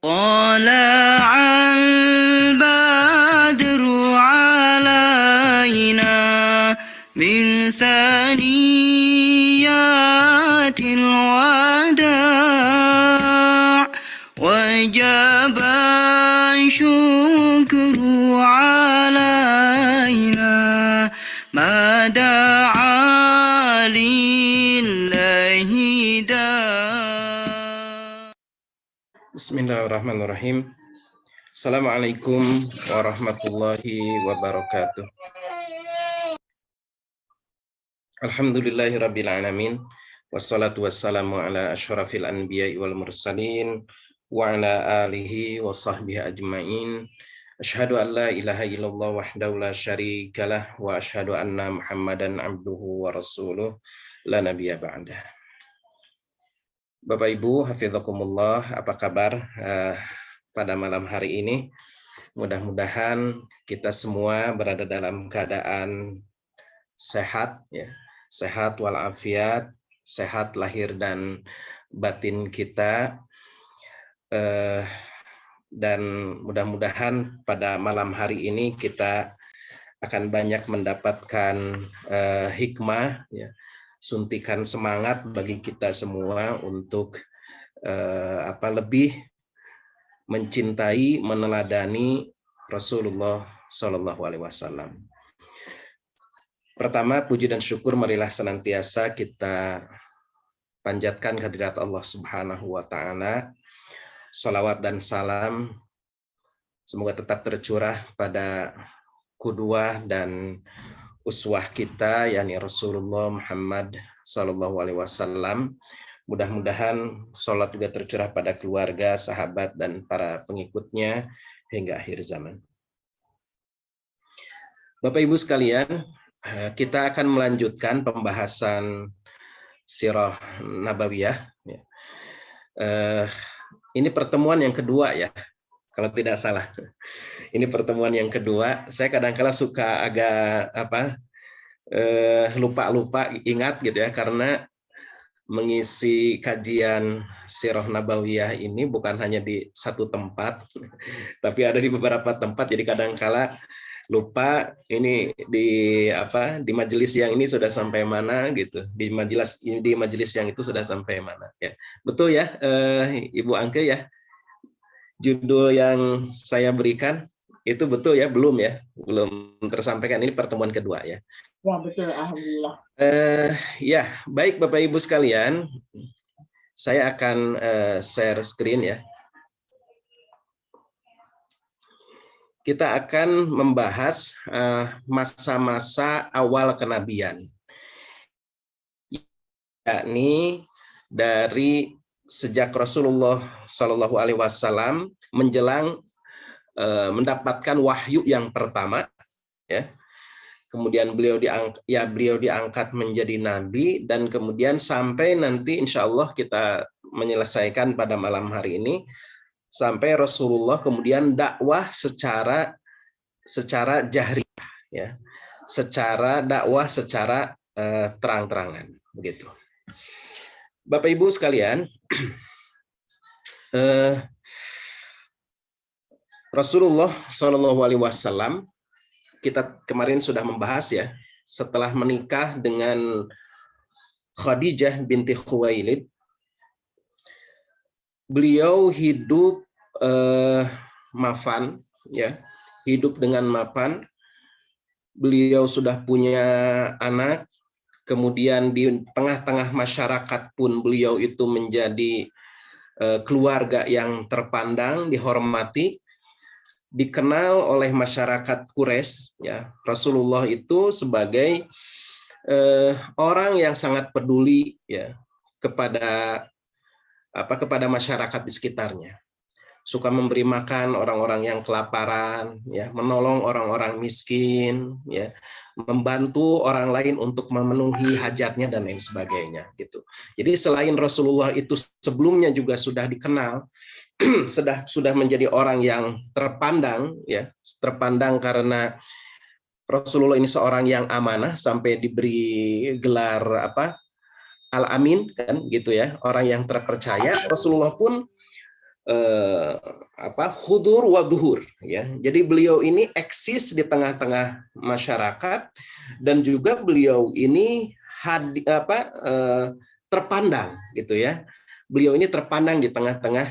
طلع البدر علينا من ثنيات الوداع وجب الشكر علينا ما دعا لله داع. Bismillahirrahmanirrahim. Assalamualaikum warahmatullahi wabarakatuh. Alhamdulillahirabbil alamin. Wassalatu wassalamu ala asyrafil anbiya'i wal mursalin wa ala alihi wa sahbihi ajmain. Asyhadu an la ilaha illallah wahdahu la syarikalah wa asyhadu anna Muhammadan abduhu wa rasuluh la nabiyya ba'dah. Bapak Ibu, hafizakumullah, apa kabar pada malam hari ini? Mudah-mudahan kita semua berada dalam keadaan sehat, ya, sehat walafiat, sehat lahir dan batin kita, dan mudah-mudahan pada malam hari ini kita akan banyak mendapatkan hikmah, ya, suntikan semangat bagi kita semua untuk lebih mencintai, meneladani Rasulullah Shallallahu Alaihi Wasallam. Pertama, puji dan syukur marilah senantiasa kita panjatkan kehadirat Allah Subhanahu Wa Taala. Salawat dan salam semoga tetap tercurah pada qudwah dan uswah kita, yakni Rasulullah Muhammad Sallallahu Alaihi Wasallam. Mudah-mudahan sholat juga tercurah pada keluarga, sahabat, dan para pengikutnya hingga akhir zaman. Bapak Ibu sekalian, kita akan melanjutkan pembahasan Sirah Nabawiyah. Ini pertemuan yang kedua, ya, kalau tidak salah. Ini pertemuan yang kedua. Saya kadang-kala suka agak lupa ingat gitu ya, karena mengisi kajian Sirah Nabawiyah ini bukan hanya di satu tempat, tapi ada di beberapa tempat. Jadi kadang-kala lupa ini di majelis yang ini sudah sampai mana gitu, di majelis yang itu sudah sampai mana, ya. Betul ya, Ibu Angke, ya, judul yang saya berikan itu betul ya? Belum tersampaikan. Ini pertemuan kedua, ya. Ya, betul, alhamdulillah. Ya, baik Bapak Ibu sekalian, saya akan share screen, ya. Kita akan membahas masa-masa awal kenabian, yakni dari sejak Rasulullah Shallallahu Alaihi Wasallam menjelang mendapatkan wahyu yang pertama, ya. Kemudian beliau diangkat menjadi nabi, dan kemudian sampai nanti insya Allah kita menyelesaikan pada malam hari ini sampai Rasulullah kemudian dakwah secara jahriyah, ya, secara dakwah secara terang-terangan, begitu. Bapak Ibu sekalian, Rasulullah Shallallahu Alaihi Wasallam, kita kemarin sudah membahas, ya, setelah menikah dengan Khadijah binti Khuwailid, beliau hidup mapan, ya, hidup dengan mapan. Beliau sudah punya anak, kemudian di tengah-tengah masyarakat pun beliau itu menjadi keluarga yang terpandang, dihormati, dikenal oleh masyarakat Quraisy, ya. Rasulullah itu sebagai orang yang sangat peduli, ya, kepada masyarakat di sekitarnya. Suka memberi makan orang-orang yang kelaparan, ya, menolong orang-orang miskin, ya, membantu orang lain untuk memenuhi hajatnya dan lain sebagainya, gitu. Jadi selain Rasulullah itu sebelumnya juga sudah dikenal, sudah menjadi orang yang terpandang, ya, terpandang karena Rasulullah ini seorang yang amanah sampai diberi gelar Al-Amin, kan gitu ya, orang yang terpercaya. Rasulullah pun hudur wa duhur, ya. Jadi beliau ini eksis di tengah-tengah masyarakat dan juga beliau ini terpandang gitu ya. Beliau ini terpandang di tengah-tengah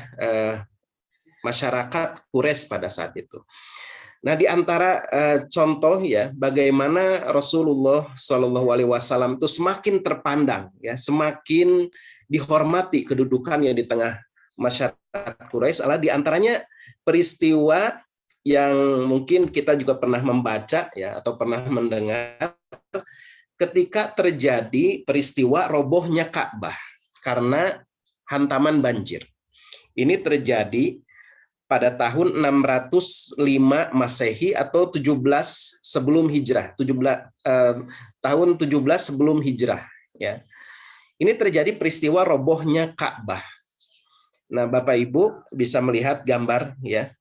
masyarakat Quraisy pada saat itu. Nah, di antara contoh ya bagaimana Rasulullah Shallallahu Alaihi Wasallam itu semakin terpandang, ya, semakin dihormati kedudukannya di tengah masyarakat Quraisy. Adalah di antaranya peristiwa yang mungkin kita juga pernah membaca ya atau pernah mendengar ketika terjadi peristiwa robohnya Ka'bah karena hantaman banjir. Ini terjadi pada tahun 605 Masehi atau 17 sebelum Hijrah, tahun 17 sebelum Hijrah, ya. Ini terjadi peristiwa robohnya Ka'bah. Nah, Bapak Ibu bisa melihat gambar ya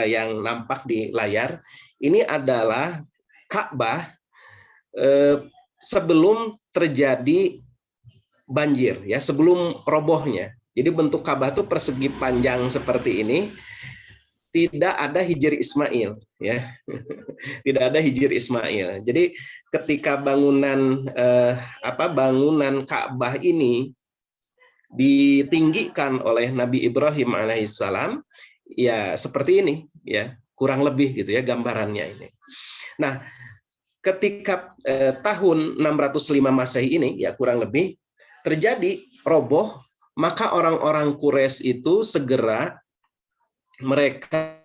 yang nampak di layar. Ini adalah Ka'bah sebelum terjadi banjir, ya, sebelum robohnya. Jadi bentuk Ka'bah itu persegi panjang seperti ini. Tidak ada Hijr Ismail, ya. Tidak ada Hijr Ismail. Jadi ketika bangunan Ka'bah ini ditinggikan oleh Nabi Ibrahim alaihissalam, ya seperti ini, ya, kurang lebih gitu ya gambarannya ini. Nah, ketika tahun 605 Masehi ini, ya kurang lebih terjadi roboh, maka orang-orang Quraisy itu segera mereka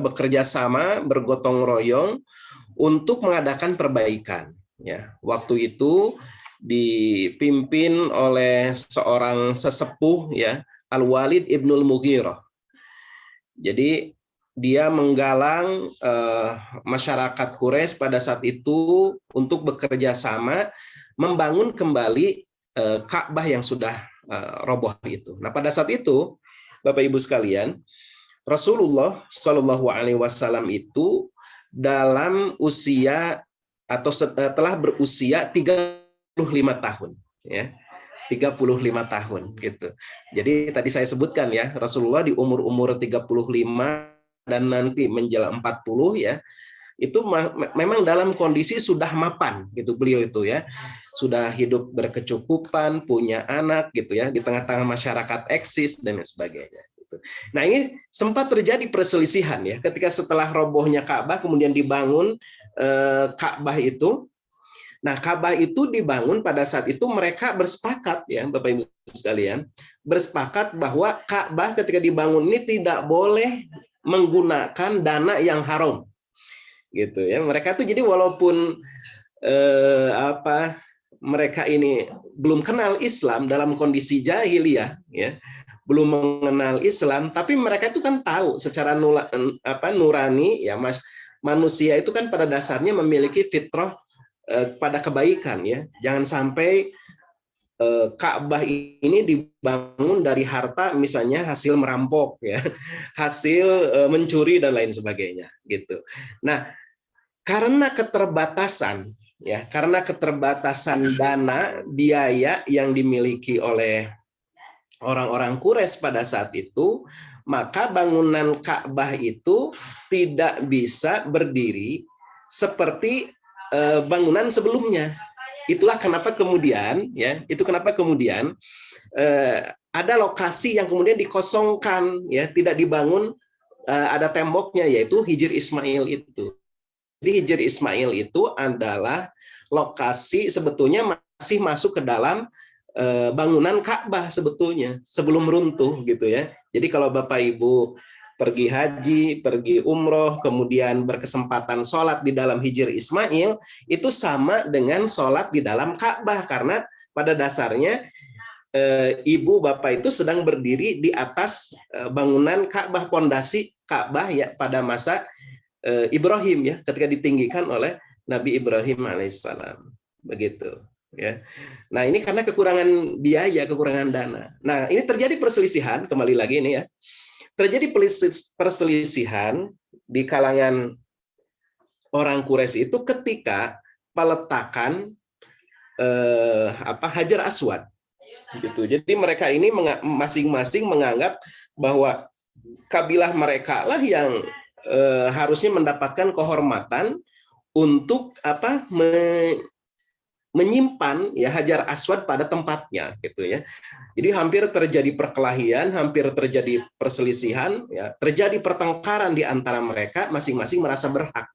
bekerja sama, bergotong royong untuk mengadakan perbaikan. Ya, waktu itu dipimpin oleh seorang sesepuh, ya, Al-Walid Ibnul Mughirah. Jadi dia menggalang masyarakat Quraisy pada saat itu untuk bekerja sama membangun kembali Ka'bah yang sudah roboh itu. Nah, pada saat itu, Bapak Ibu sekalian, Rasulullah Shallallahu Alaihi Wasallam itu dalam usia atau telah berusia 35 tahun, ya, 35 tahun gitu. Jadi tadi saya sebutkan ya, Rasulullah di umur 35 dan nanti menjelang 40, ya, itu memang dalam kondisi sudah mapan gitu beliau itu, ya, sudah hidup berkecukupan, punya anak gitu ya, di tengah-tengah masyarakat eksis dan sebagainya. Nah, ini sempat terjadi perselisihan ya ketika setelah robohnya Ka'bah kemudian dibangun Ka'bah itu. Nah, Ka'bah itu dibangun pada saat itu mereka bersepakat ya Bapak Ibu sekalian, bersepakat bahwa Ka'bah ketika dibangun ini tidak boleh menggunakan dana yang haram. Gitu ya. Mereka tuh jadi walaupun mereka ini belum kenal Islam dalam kondisi jahiliyah ya, belum mengenal Islam, tapi mereka itu kan tahu secara nurani ya, manusia itu kan pada dasarnya memiliki fitrah pada kebaikan ya. Jangan sampai Ka'bah ini dibangun dari harta misalnya hasil merampok ya, hasil mencuri dan lain sebagainya gitu. Nah, karena keterbatasan ya, karena keterbatasan dana biaya yang dimiliki oleh orang-orang Quraisy pada saat itu, maka bangunan Ka'bah itu tidak bisa berdiri seperti bangunan sebelumnya. Itulah kenapa kemudian, ya, ada lokasi yang kemudian dikosongkan, ya, tidak dibangun, ada temboknya, yaitu Hijr Ismail itu. Jadi Hijr Ismail itu adalah lokasi sebetulnya masih masuk ke dalam bangunan Ka'bah sebetulnya sebelum runtuh gitu ya. Jadi kalau Bapak Ibu pergi haji, pergi umroh, kemudian berkesempatan sholat di dalam Hijr Ismail, itu sama dengan sholat di dalam Ka'bah karena pada dasarnya ibu bapak itu sedang berdiri di atas bangunan Ka'bah, pondasi Ka'bah ya pada masa Ibrahim ya, ketika ditinggikan oleh Nabi Ibrahim alaihissalam. Begitu. Ya. Nah, ini karena kekurangan biaya, kekurangan dana. Nah, ini terjadi perselisihan, kembali lagi ini ya. Terjadi perselisihan di kalangan orang Quraisy itu ketika peletakan Hajar Aswad. Gitu. Jadi mereka ini masing-masing menganggap bahwa kabilah mereka lah yang harusnya mendapatkan kehormatan untuk menyimpan ya Hajar Aswad pada tempatnya gitu ya. Jadi hampir terjadi perkelahian, hampir terjadi perselisihan, ya, terjadi pertengkaran di antara mereka, masing-masing merasa berhak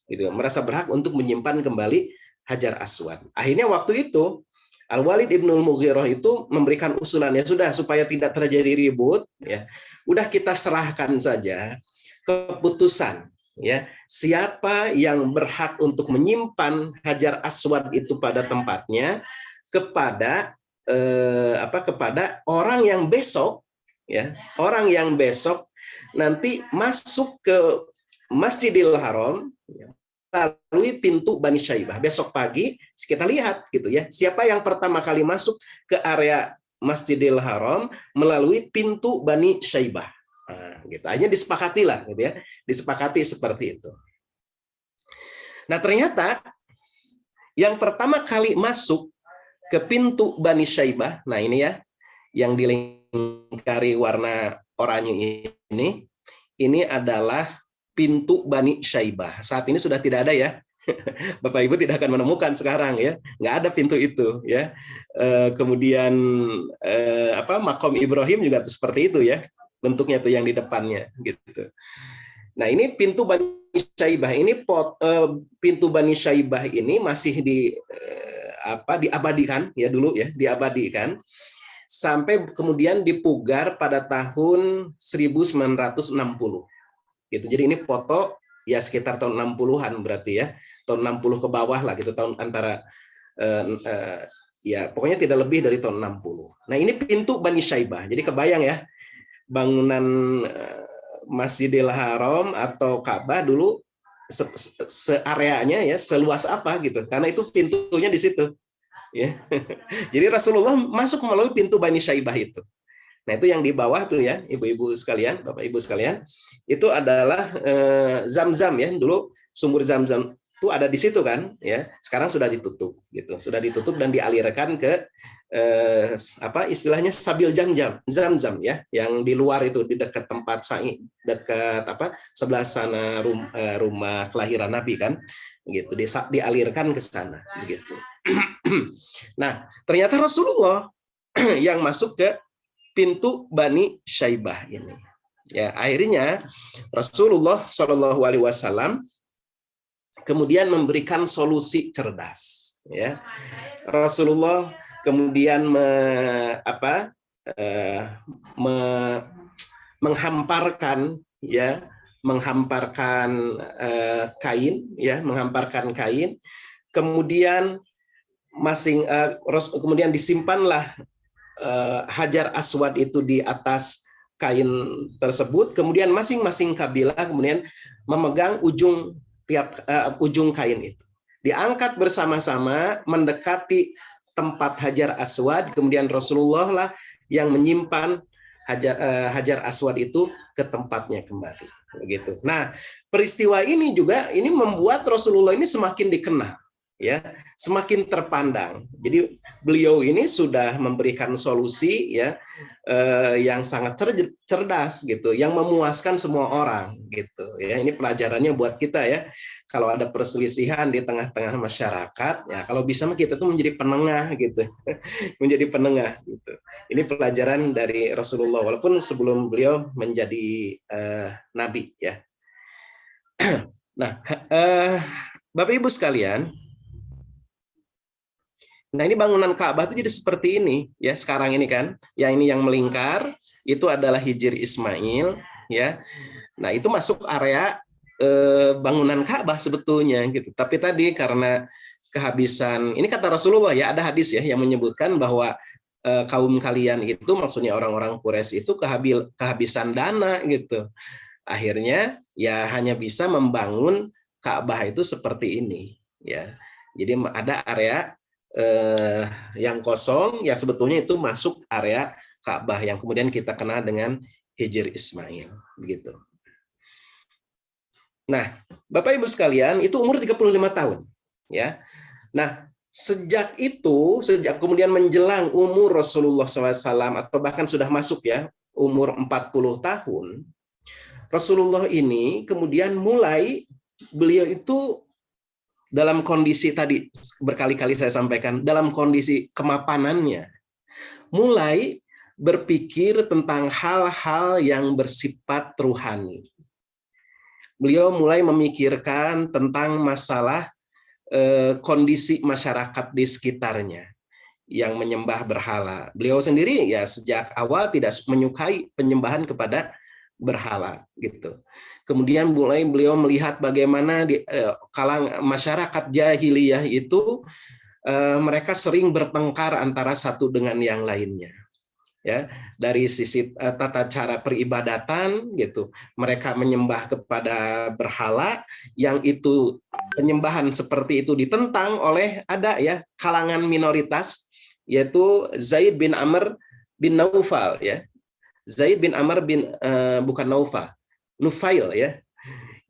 gitu, merasa berhak untuk menyimpan kembali Hajar Aswad. Akhirnya waktu itu Al-Walid Ibnul Mughirah itu memberikan usulan, ya sudah, supaya tidak terjadi ribut, ya udah kita serahkan saja keputusan, ya siapa yang berhak untuk menyimpan Hajar Aswad itu pada tempatnya kepada kepada orang yang besok, ya orang yang besok nanti masuk ke Masjidil Haram melalui pintu Bani Syaibah. Besok pagi kita lihat gitu ya, siapa yang pertama kali masuk ke area Masjidil Haram melalui pintu Bani Syaibah. Nah, gitu. Hanya disepakati lah, gitu ya, disepakati seperti itu. Nah ternyata yang pertama kali masuk ke pintu Bani Syaibah, nah ini ya, yang dilingkari warna oranye ini adalah pintu Bani Syaibah. Saat ini sudah tidak ada ya, Bapak Ibu tidak akan menemukan sekarang ya, nggak ada pintu itu ya. Kemudian makom Ibrahim juga seperti itu ya, bentuknya tuh yang di depannya gitu. Nah ini pintu Bani Syaibah ini pintu Bani Syaibah ini masih diabadikan ya dulu ya, diabadikan sampai kemudian dipugar pada tahun 1960 gitu. Jadi ini foto ya sekitar tahun 60-an berarti ya, tahun 60 ke bawah lah gitu, tahun antara ya pokoknya tidak lebih dari tahun 60. Nah ini pintu Bani Syaibah. Jadi kebayang ya, bangunan Masjidil Haram atau Ka'bah dulu seareanya ya seluas apa gitu, karena itu pintunya di situ ya. Jadi Rasulullah masuk melalui pintu Bani Syaibah itu. Nah itu yang di bawah tuh ya, ibu-ibu sekalian, bapak ibu sekalian, itu adalah Zam-Zam ya, dulu sumur Zam-Zam itu ada di situ kan ya, sekarang sudah ditutup gitu, sudah ditutup dan dialirkan ke istilahnya Sabil Zam-Zam ya, yang di luar itu di dekat tempat sa'i, dekat sebelah sana rumah kelahiran Nabi kan, gitu, dialirkan ke sana begitu. Nah ternyata Rasulullah yang masuk ke pintu Bani Syaibah ini ya. Akhirnya Rasulullah SAW kemudian memberikan solusi cerdas ya. Rasulullah kemudian menghamparkan kain, kemudian kemudian disimpanlah Hajar Aswad itu di atas kain tersebut, kemudian masing-masing kabilah kemudian memegang ujung kain itu, diangkat bersama-sama mendekati tempat Hajar Aswad, kemudian Rasulullah lah yang menyimpan Hajar Aswad itu ke tempatnya kembali begitu. Nah peristiwa ini juga membuat Rasulullah ini semakin dikenal ya, semakin terpandang. Jadi beliau ini sudah memberikan solusi ya yang sangat cerdas gitu, yang memuaskan semua orang gitu ya. Ini pelajarannya buat kita ya. Kalau ada perselisihan di tengah-tengah masyarakat ya, kalau bisa kita tuh menjadi penengah gitu. Menjadi penengah gitu. Ini pelajaran dari Rasulullah walaupun sebelum beliau menjadi nabi ya. Nah, Bapak Ibu sekalian, nah ini bangunan Ka'bah itu jadi seperti ini ya sekarang ini kan, ya ini yang melingkar itu adalah Hijr Ismail ya. Nah itu masuk area bangunan Ka'bah sebetulnya gitu, tapi tadi karena kehabisan, ini kata Rasulullah ya, ada hadis ya yang menyebutkan bahwa kaum kalian itu, maksudnya orang-orang Quraisy itu kehabisan dana gitu, akhirnya ya hanya bisa membangun Ka'bah itu seperti ini ya. Jadi ada area yang kosong yang sebetulnya itu masuk area Ka'bah yang kemudian kita kenal dengan Hijr Ismail begitu. Nah, Bapak Ibu sekalian, itu umur 35 tahun ya. Nah, sejak kemudian menjelang umur Rasulullah SAW atau bahkan sudah masuk ya umur 40 tahun Rasulullah ini kemudian mulai, beliau itu dalam kondisi tadi berkali-kali saya sampaikan, dalam kondisi kemapanannya, mulai berpikir tentang hal-hal yang bersifat rohani. Beliau mulai memikirkan tentang masalah kondisi masyarakat di sekitarnya yang menyembah berhala. Beliau sendiri ya sejak awal tidak menyukai penyembahan kepada berhala gitu. Kemudian mulai beliau melihat bagaimana di kalangan masyarakat jahiliyah itu mereka sering bertengkar antara satu dengan yang lainnya. Ya, dari sisi tata cara peribadatan gitu, mereka menyembah kepada berhala, yang itu penyembahan seperti itu ditentang oleh ada ya kalangan minoritas, yaitu Zaid bin Amr bin Naufal ya. Zaid bin Amr bin bukan Nufail ya.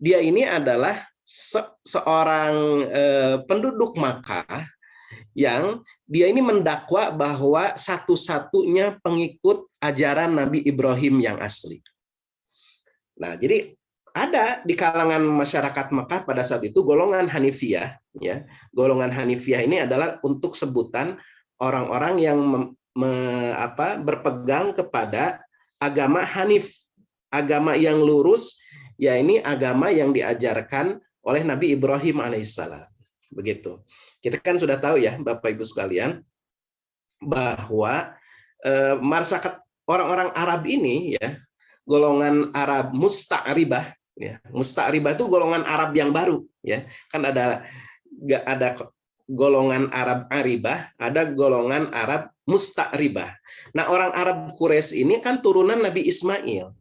Dia ini adalah seorang penduduk Makkah yang dia ini mendakwa bahwa satu-satunya pengikut ajaran Nabi Ibrahim yang asli. Nah, jadi ada di kalangan masyarakat Makkah pada saat itu golongan Hanifiyah, ya. Golongan Hanifiyah ini adalah untuk sebutan orang-orang yang berpegang kepada agama Hanif, agama yang lurus, ya ini agama yang diajarkan oleh Nabi Ibrahim alaihissalam. Begitu. Kita kan sudah tahu ya, Bapak Ibu sekalian, bahwa masyarakat orang-orang Arab ini ya, golongan Arab musta'ribah ya. Musta'ribah itu golongan Arab yang baru ya. Kan ada golongan Arab Aribah, ada golongan Arab musta'ribah. Nah, orang Arab Quraisy ini kan turunan Nabi Ismail.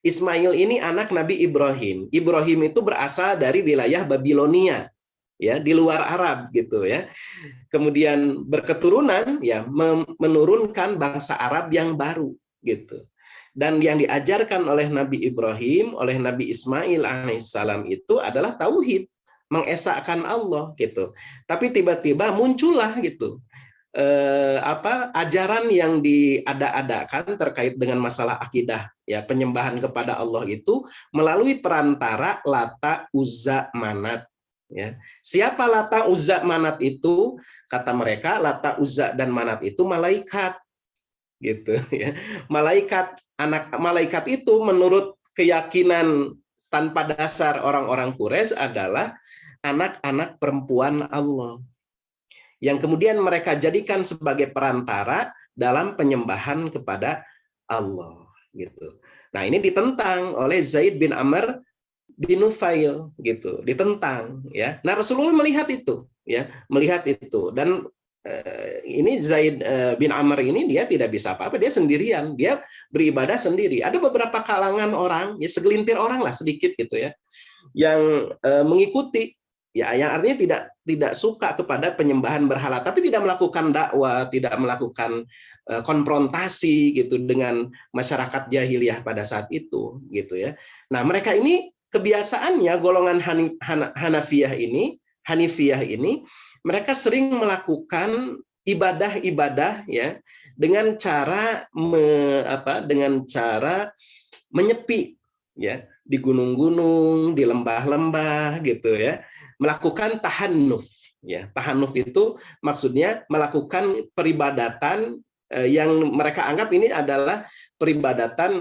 Ismail ini anak Nabi Ibrahim. Ibrahim itu berasal dari wilayah Babilonia, ya, di luar Arab gitu ya. Kemudian berketurunan ya menurunkan bangsa Arab yang baru gitu. Dan yang diajarkan oleh Nabi Ibrahim, oleh Nabi Ismail alaihissalam itu adalah tauhid, mengesahkan Allah gitu. Tapi tiba-tiba muncullah gitu ajaran yang diada-adakan terkait dengan masalah akidah ya, penyembahan kepada Allah itu melalui perantara Lata, Uzza, Manat. Ya. Siapa Lata, Uzza, Manat itu? Kata mereka, Lata, Uzza, dan Manat itu malaikat, gitu. Ya. Malaikat itu menurut keyakinan tanpa dasar orang-orang Quraisy adalah anak-anak perempuan Allah, yang kemudian mereka jadikan sebagai perantara dalam penyembahan kepada Allah, gitu. Nah, ini ditentang oleh Zaid bin Amr bin Nufail gitu, ditentang ya. Nah, Rasulullah melihat itu ya, melihat itu, dan ini Zaid bin Amr ini dia tidak bisa apa-apa, dia sendirian, dia beribadah sendiri. Ada beberapa kalangan orang, ya segelintir orang lah sedikit gitu ya, yang mengikuti ya, yang artinya tidak suka kepada penyembahan berhala, tapi tidak melakukan dakwah, tidak melakukan konfrontasi gitu dengan masyarakat jahiliyah pada saat itu gitu ya. Nah, mereka ini kebiasaannya golongan Hanifiyah ini mereka sering melakukan ibadah-ibadah ya dengan cara menyepi ya, di gunung-gunung, di lembah-lembah gitu ya, melakukan tahannuf ya. Tahannuf itu maksudnya melakukan peribadatan yang mereka anggap ini adalah peribadatan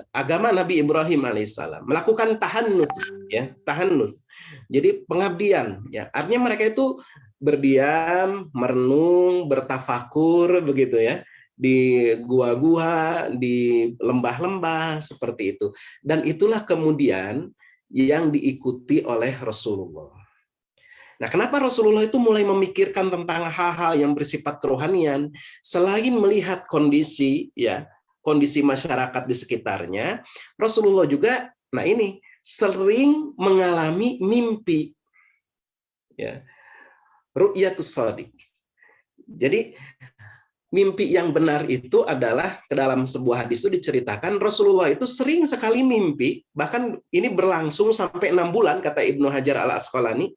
agama Nabi Ibrahim alaihissalam, melakukan tahannuf ya, tahannuf. Jadi pengabdian ya. Artinya mereka itu berdiam, merenung, bertafakur begitu ya, di gua-gua, di lembah-lembah seperti itu. Dan itulah kemudian yang diikuti oleh Rasulullah. Nah, kenapa Rasulullah itu mulai memikirkan tentang hal-hal yang bersifat kerohanian selain melihat kondisi ya, kondisi masyarakat di sekitarnya, Rasulullah juga sering mengalami mimpi. Ya. Ru'yatus shadiq. Jadi mimpi yang benar itu adalah, ke dalam sebuah hadis itu diceritakan Rasulullah itu sering sekali mimpi, bahkan ini berlangsung sampai 6 bulan kata Ibnu Hajar Al-Asqalani.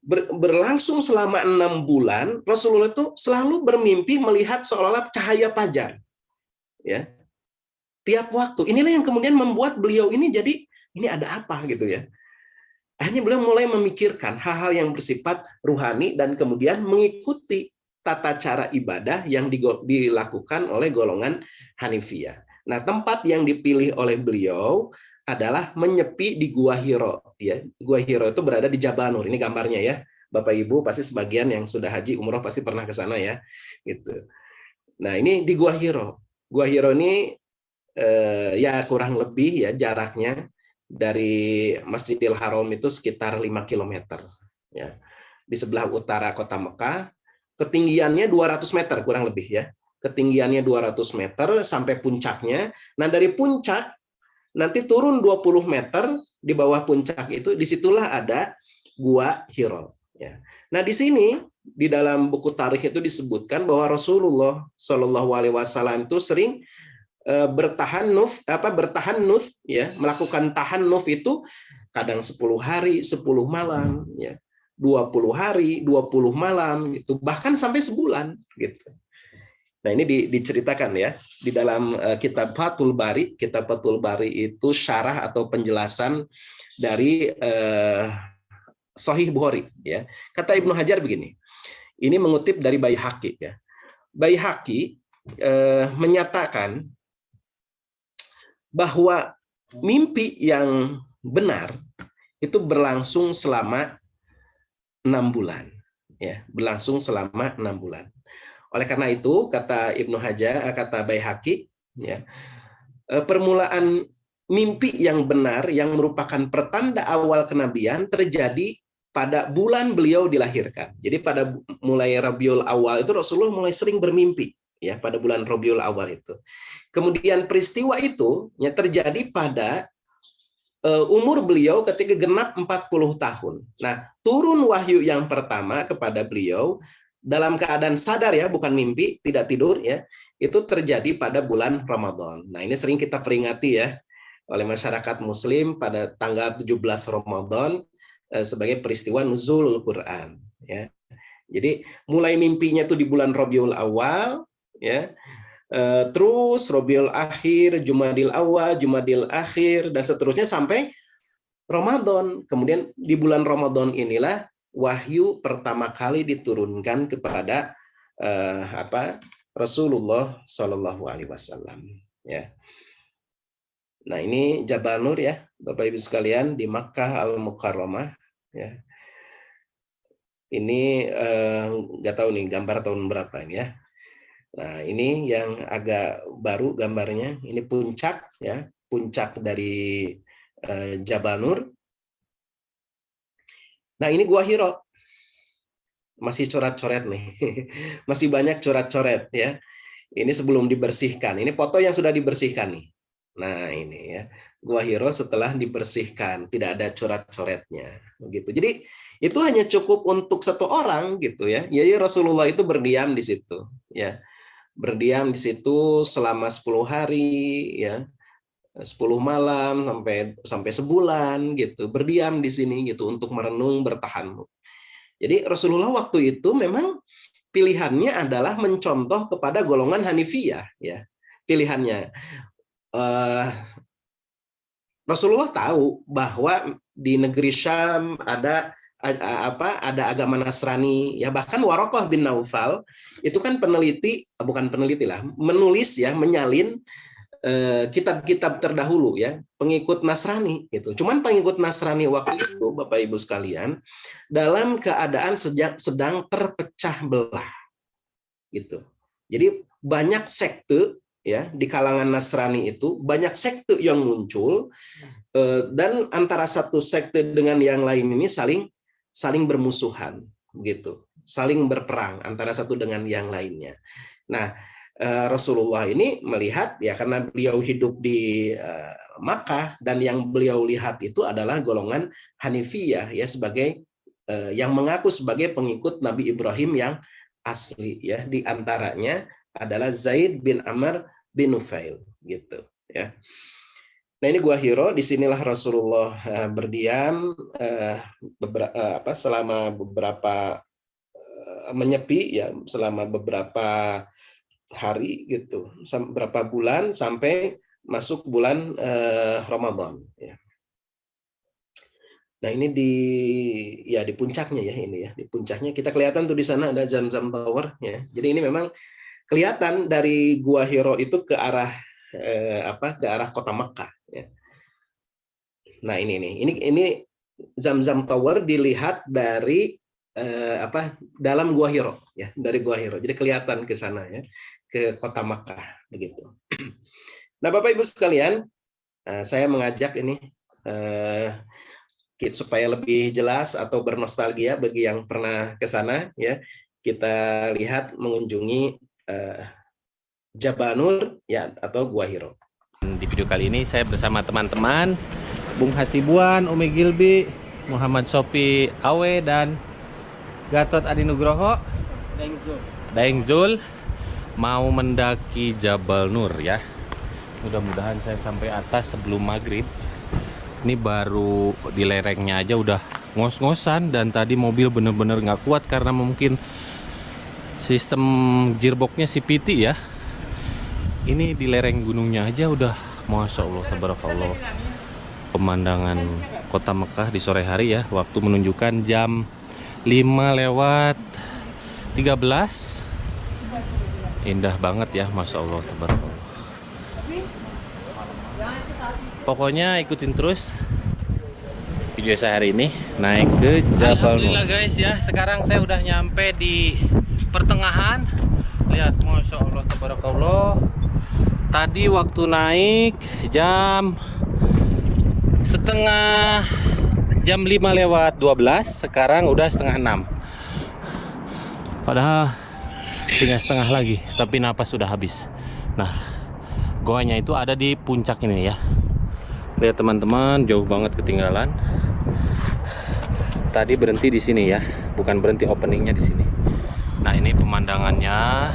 Berlangsung selama 6 bulan, Rasulullah itu selalu bermimpi melihat seolah-olah cahaya fajar. Ya. Tiap waktu. Inilah yang kemudian membuat beliau ini jadi ini ada apa gitu ya. Akhirnya beliau mulai memikirkan hal-hal yang bersifat ruhani dan kemudian mengikuti tata cara ibadah yang dilakukan oleh golongan Hanifiyah. Nah, tempat yang dipilih oleh beliau adalah menyepi di Gua Hiro. Ya, Gua Hiro itu berada di Jabal Nur. Ini gambarnya ya. Bapak Ibu pasti sebagian yang sudah haji umroh pasti pernah ke sana ya. Gitu. Nah, ini di Gua Hiro. Gua Hiro ini ya kurang lebih ya jaraknya dari Masjidil Haram itu sekitar 5 km. Ya. Di sebelah utara kota Mekah. Ketinggiannya 200 meter kurang lebih ya. Ketinggiannya 200 meter sampai puncaknya. Nah, dari puncak nanti turun 20 meter di bawah puncak itu, disitulah ada Gua Hiro. Ya. Nah, di sini di dalam buku tarikh itu disebutkan bahwa Rasulullah Shallallahu Alaihi Wasallam itu sering bertahanuf ya, melakukan tahannuf itu kadang 10 hari 10 malam ya. 20 hari, 20 malam gitu, bahkan sampai sebulan gitu. Nah, ini diceritakan ya di dalam kitab Fathul Bari. Kitab Fathul Bari itu syarah atau penjelasan dari Sahih Bukhari ya. Kata Ibnu Hajar begini. Ini mengutip dari Baihaqi ya. Baihaqi menyatakan bahwa mimpi yang benar itu berlangsung selama 6 bulan, ya, berlangsung selama 6 bulan. Oleh karena itu, kata Ibnu Hajar, kata Baihaqi, ya, permulaan mimpi yang benar yang merupakan pertanda awal kenabian terjadi pada bulan beliau dilahirkan. Jadi pada mulai Rabiul Awal itu Rasulullah mulai sering bermimpi, ya, pada bulan Rabiul Awal itu. Kemudian peristiwa itu ya terjadi pada umur beliau ketika genap 40 tahun. Nah, turun wahyu yang pertama kepada beliau dalam keadaan sadar ya, bukan mimpi, tidak tidur ya, itu terjadi pada bulan Ramadan. Nah, ini sering kita peringati ya oleh masyarakat muslim pada tanggal 17 Ramadan sebagai peristiwa nuzulul Quran ya. Jadi mulai mimpinya itu di bulan Rabiul Awal ya. Terus Rabiul Akhir, Jumadil Awal, Jumadil Akhir, dan seterusnya sampai Ramadan. Kemudian di bulan Ramadan inilah wahyu pertama kali diturunkan kepada Rasulullah Shallallahu Alaihi Wasallam. Ya. Nah, ini Jabal Nur ya, Bapak Ibu sekalian, di Makkah Al-Mukarramah. Ya. Ini nggak tahu nih gambar tahun berapa ini ya. Nah, ini yang agak baru gambarnya. Ini puncak ya, puncak dari Jabal Nur. Nah, ini Gua Hiro. Masih coret-coret nih. Masih banyak coret-coret ya. Ini sebelum dibersihkan. Ini foto yang sudah dibersihkan nih. Nah, ini ya. Gua Hiro setelah dibersihkan, tidak ada coret-coretnya begitu. Jadi itu hanya cukup untuk satu orang gitu ya. Jadi Rasulullah itu berdiam di situ ya. Berdiam di situ selama 10 hari ya, 10 malam sampai sebulan gitu, berdiam di sini gitu untuk merenung, bertahan. Jadi Rasulullah waktu itu memang pilihannya adalah mencontoh kepada golongan Hanifiyah ya. Pilihannya Rasulullah tahu bahwa di negeri Syam ada agama Nasrani ya, bahkan Waraqah bin Naufal itu kan menulis ya, menyalin kitab-kitab terdahulu ya, pengikut Nasrani gitu. Cuman pengikut Nasrani waktu itu Bapak Ibu sekalian dalam keadaan sedang terpecah belah gitu. Jadi banyak sekte ya di kalangan Nasrani itu, banyak sekte yang muncul dan antara satu sekte dengan yang lain ini saling bermusuhan gitu, saling berperang antara satu dengan yang lainnya. Nah, Rasulullah ini melihat ya, karena beliau hidup di Makkah dan yang beliau lihat itu adalah golongan Hanifiyah ya, sebagai yang mengaku sebagai pengikut Nabi Ibrahim yang asli ya, di antaranya adalah Zaid bin Amr bin Nufail gitu ya. Nah, ini Gua Hiro, disinilah Rasulullah berdiam selama beberapa menyepi ya, selama beberapa hari gitu, beberapa bulan sampai masuk bulan Ramadan. Ya. Nah, ini di puncaknya ya, ini ya. Di puncaknya kita kelihatan tuh di sana ada Zamzam Tower ya. Jadi ini memang kelihatan dari Gua Hiro itu ke arah ke arah kota Makkah ya. Nah, ini Zamzam Tower dilihat dari dalam Gua Hiro ya, dari Gua Hiro. Jadi kelihatan ke sana ya, ke kota Makkah begitu. Nah, Bapak Ibu sekalian, saya mengajak ini supaya lebih jelas atau bernostalgia bagi yang pernah ke sana ya, kita lihat mengunjungi Jabal Nur ya, atau Gua Hiro. Di video kali ini saya bersama teman-teman Bung Hasibuan, Umi Gilbi, Muhammad Sopi Awe, dan Gatot Adi Nugroho, Daeng Zul mau mendaki Jabal Nur ya. Mudah-mudahan saya sampai atas sebelum maghrib. Ini baru di lerengnya aja udah ngos-ngosan, dan tadi mobil bener-bener nggak kuat karena mungkin sistem gearboxnya CVT ya. Ini di lereng gunungnya aja udah, masya Allah, tabarakallah, pemandangan kota Mekah di sore hari ya. Waktu menunjukkan jam 5:13. Indah banget ya, masya Allah, tabarakallah. Pokoknya ikutin terus video saya hari ini naik ke Jabal Nur. Alhamdulillah guys ya, sekarang saya udah nyampe di pertengahan. Lihat, masya Allah, tabarakallah. Tadi waktu naik jam 5:12, sekarang udah 5:30. Padahal tinggal setengah lagi, tapi napas sudah habis. Nah, goanya itu ada di puncak ini ya. Lihat teman-teman, jauh banget ketinggalan. Tadi berhenti di sini ya, bukan berhenti openingnya di sini. Nah, ini pemandangannya,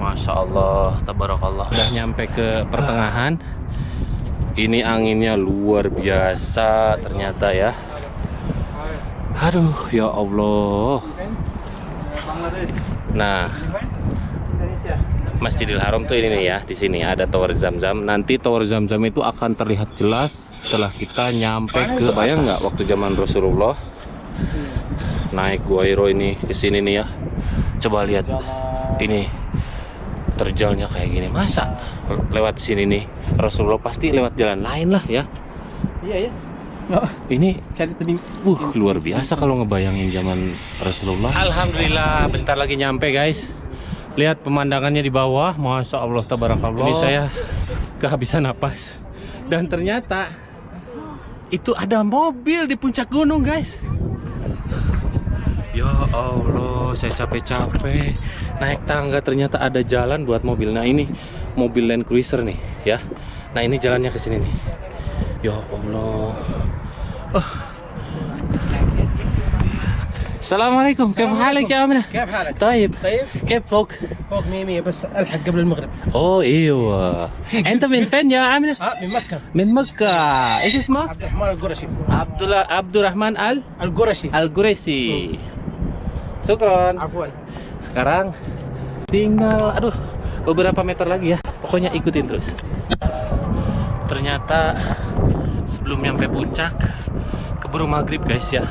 masya Allah, tabarakallah. Udah nyampe ke pertengahan. Ini anginnya luar biasa ternyata ya. Aduh, ya Allah. Nah, Masjidil Haram tuh ini nih ya, di sini ada Tower Zamzam. Nanti Tower Zamzam itu akan terlihat jelas setelah kita nyampe ke, bayang nggak waktu zaman Rasulullah naik Gua Hiro ini ke sini nih ya. Coba lihat ini terjalnya kayak gini. Masa lewat sini nih Rasulullah, pasti lewat jalan lain lah ya. Iya ya. Ini Cari tebing. luar biasa kalau ngebayangin zaman Rasulullah. Alhamdulillah, bentar lagi nyampe guys. Lihat pemandangannya di bawah, masya Allah, tabarakallah. Ini saya kehabisan napas, dan ternyata itu ada mobil di puncak gunung guys. Ya Allah, saya capek-capek naik tangga, ternyata ada jalan buat mobil. Nah, ini mobil Land Cruiser nih ya. Nah, ini jalannya ke sini nih. Ya Allah. Assalamualaikum, كيف حالك يا أمنة؟ كيف حالك؟ طيب طيب كيف فوق؟ فوق 100 بس الحق قبل المغرب. اوه ايوه. انت من فين يا أمنة؟ من مكة. من مكة. ايش اسمك؟ عبد الرحمن القرشي. عبد الرحمن القرشي. القريسي. Syukron. عفوا. Sekarang tinggal beberapa meter lagi ya. Pokoknya ikutin terus. Ternyata sebelum nyampe puncak keburu maghrib guys ya.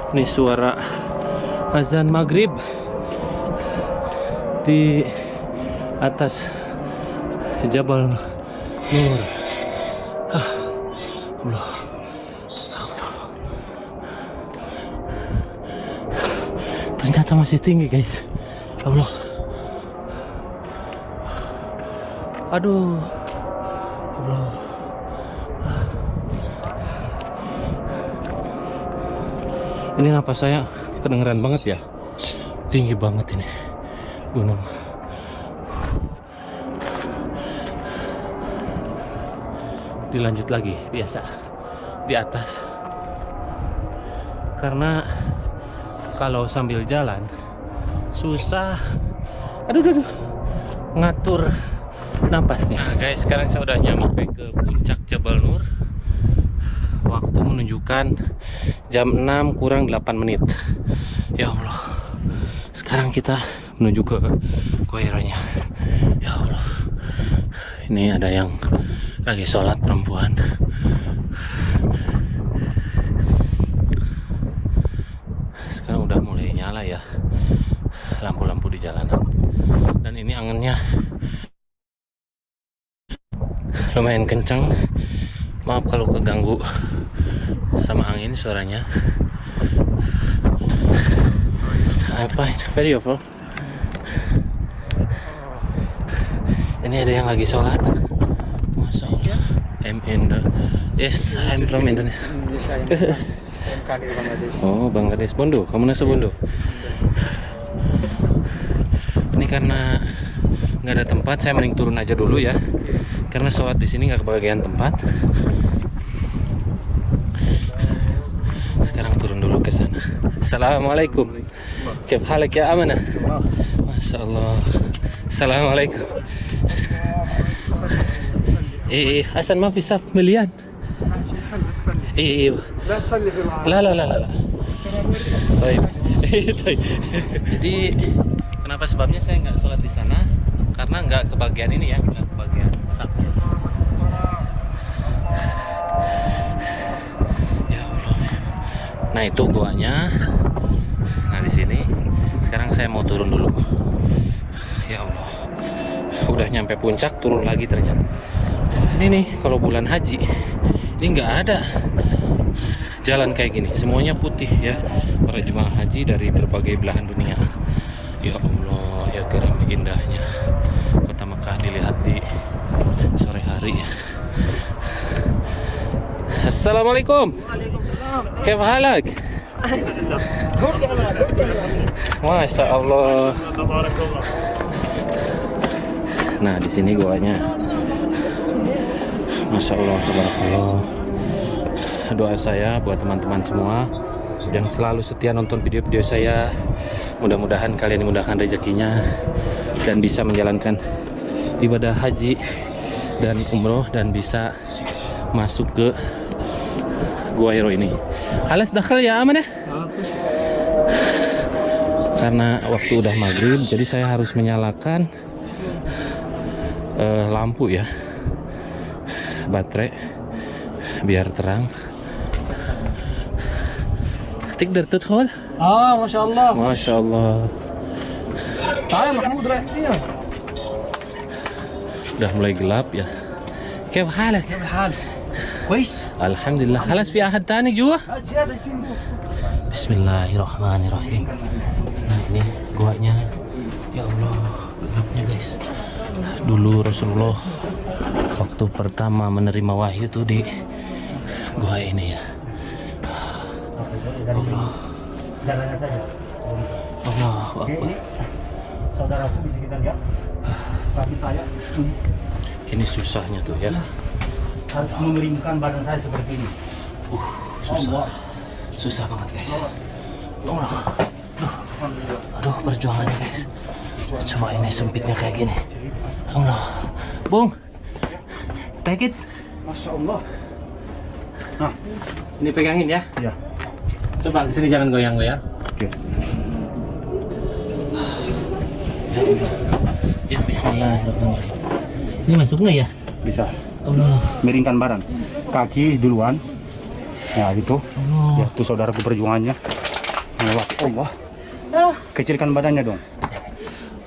Ini suara azan maghrib di atas Jabal Nur. Allah, astagfirullah. Ternyata masih tinggi guys. Allah. Aduh. Allah. Ini napas saya kedengeran banget ya. Tinggi banget ini gunung. Dilanjut lagi biasa di atas. Karena kalau sambil jalan susah. Aduh. Ngatur napasnya. Nah guys, sekarang saya udah nyampe ke puncak Jabal Nur. Waktu menunjukkan jam 6:08. Ya Allah. Sekarang kita menuju ke Gua Hironya. Ya Allah. Ini ada yang lagi sholat perempuan. perjalanan. Dan ini anginnya lumayan kencang. Maaf kalau keganggu sama angin suaranya. I'm fine. Where are you from? Ini ada yang lagi sholat. Masya Allah. Yes, I'm from Indonesia. Oh, Bangladesh. Bondo. Kamu nasa Bondo? Ini karena nggak ada tempat, saya mending turun aja dulu ya. Karena sholat di sini nggak kebagian tempat. Sekarang turun dulu ke sana. Assalamualaikum. Kif halak ya Amana? Masya Allah. Assalamualaikum. Hasan ma fi saf milian. La. Baik. Jadi kenapa sebabnya saya nggak sholat di sana? Karena nggak kebagian ini ya, nggak kebagian safnya. Ya Allah. Nah itu goanya. Nah di sini. Sekarang saya mau turun dulu. Ya Allah. Udah nyampe puncak, turun lagi ternyata. Ini nih kalau bulan haji ini nggak ada jalan kayak gini, semuanya putih ya, para jemaah haji dari berbagai belahan dunia. Ya Allah, ya karam, indahnya kota Mekah dilihat di sore hari. Assalamualaikum. Kif halak? Masya Allah. Nah di sini goanya. Masya Allah, tabarakallah. Doa saya buat teman-teman semua yang selalu setia nonton video-video saya. Mudah-mudahan kalian dimudahkan rezekinya dan bisa menjalankan ibadah haji dan umroh dan bisa masuk ke Gua Hiro ini. Alas dakhal ya aman ya? Karena waktu udah maghrib, jadi saya harus menyalakan lampu ya, baterai biar terang. تقدر تدخل؟ ما شاء الله. ما شاء الله. تعال محمود رايح فيها. Udah mulai gelap ya. كيف حالك؟ كيف الحال؟ كويس؟ الحمد لله. خلاص في أحد تاني جوا؟ زيادة يمكن. بسم الله الرحمن الرحيم. Nah ini guanya. Ya Allah, gelapnya guys. Dulu Rasulullah waktu pertama menerima wahyu itu di gua ini ya. Allah. Allahu Akbar. Saudaraku bisa kita lihat. Kaki saya Ini susahnya tuh ya. harus mengeringkan badan saya seperti ini. Susah. Susah banget guys. Allah. Aduh, perjuangannya guys. Coba ini sempitnya kayak gini. Allah. Bung. Take it. Masya Allah. Nah, Ini pegangin ya. ya. Coba kesini jangan goyang-goyang. Oke. Ya Allah. Ya Bismillahirrahmanirrahim. Ini masuk nggak ya? Bisa. Allah. Miringkan badan. Kaki duluan. Ya gitu. Allah. Ya, itu saudaraku perjuangannya. Lewat. Allah. Kecilkan badannya dong.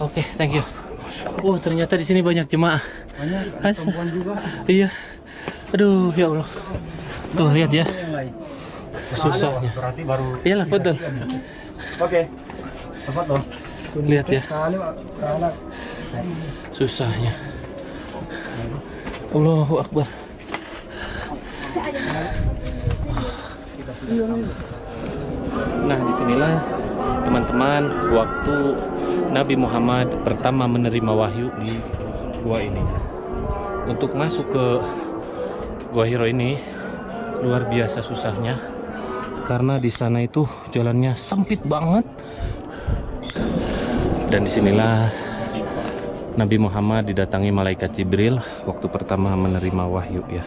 Oke, thank you. Oh, ternyata di sini banyak jemaah. Banyak perempuan juga. Iya. Aduh, ya Allah. Tuh lihat ya. Susahnya. Berarti baru. Iyalah, betul. Oke. Tepat dong. Lihat ya. Susahnya. Allahu Akbar. Nah, disinilah teman-teman waktu Nabi Muhammad pertama menerima wahyu di gua ini. Untuk masuk ke Gua Hiro ini luar biasa susahnya karena di sana itu jalannya sempit banget. Dan disinilah Nabi Muhammad didatangi malaikat Jibril waktu pertama menerima wahyu ya.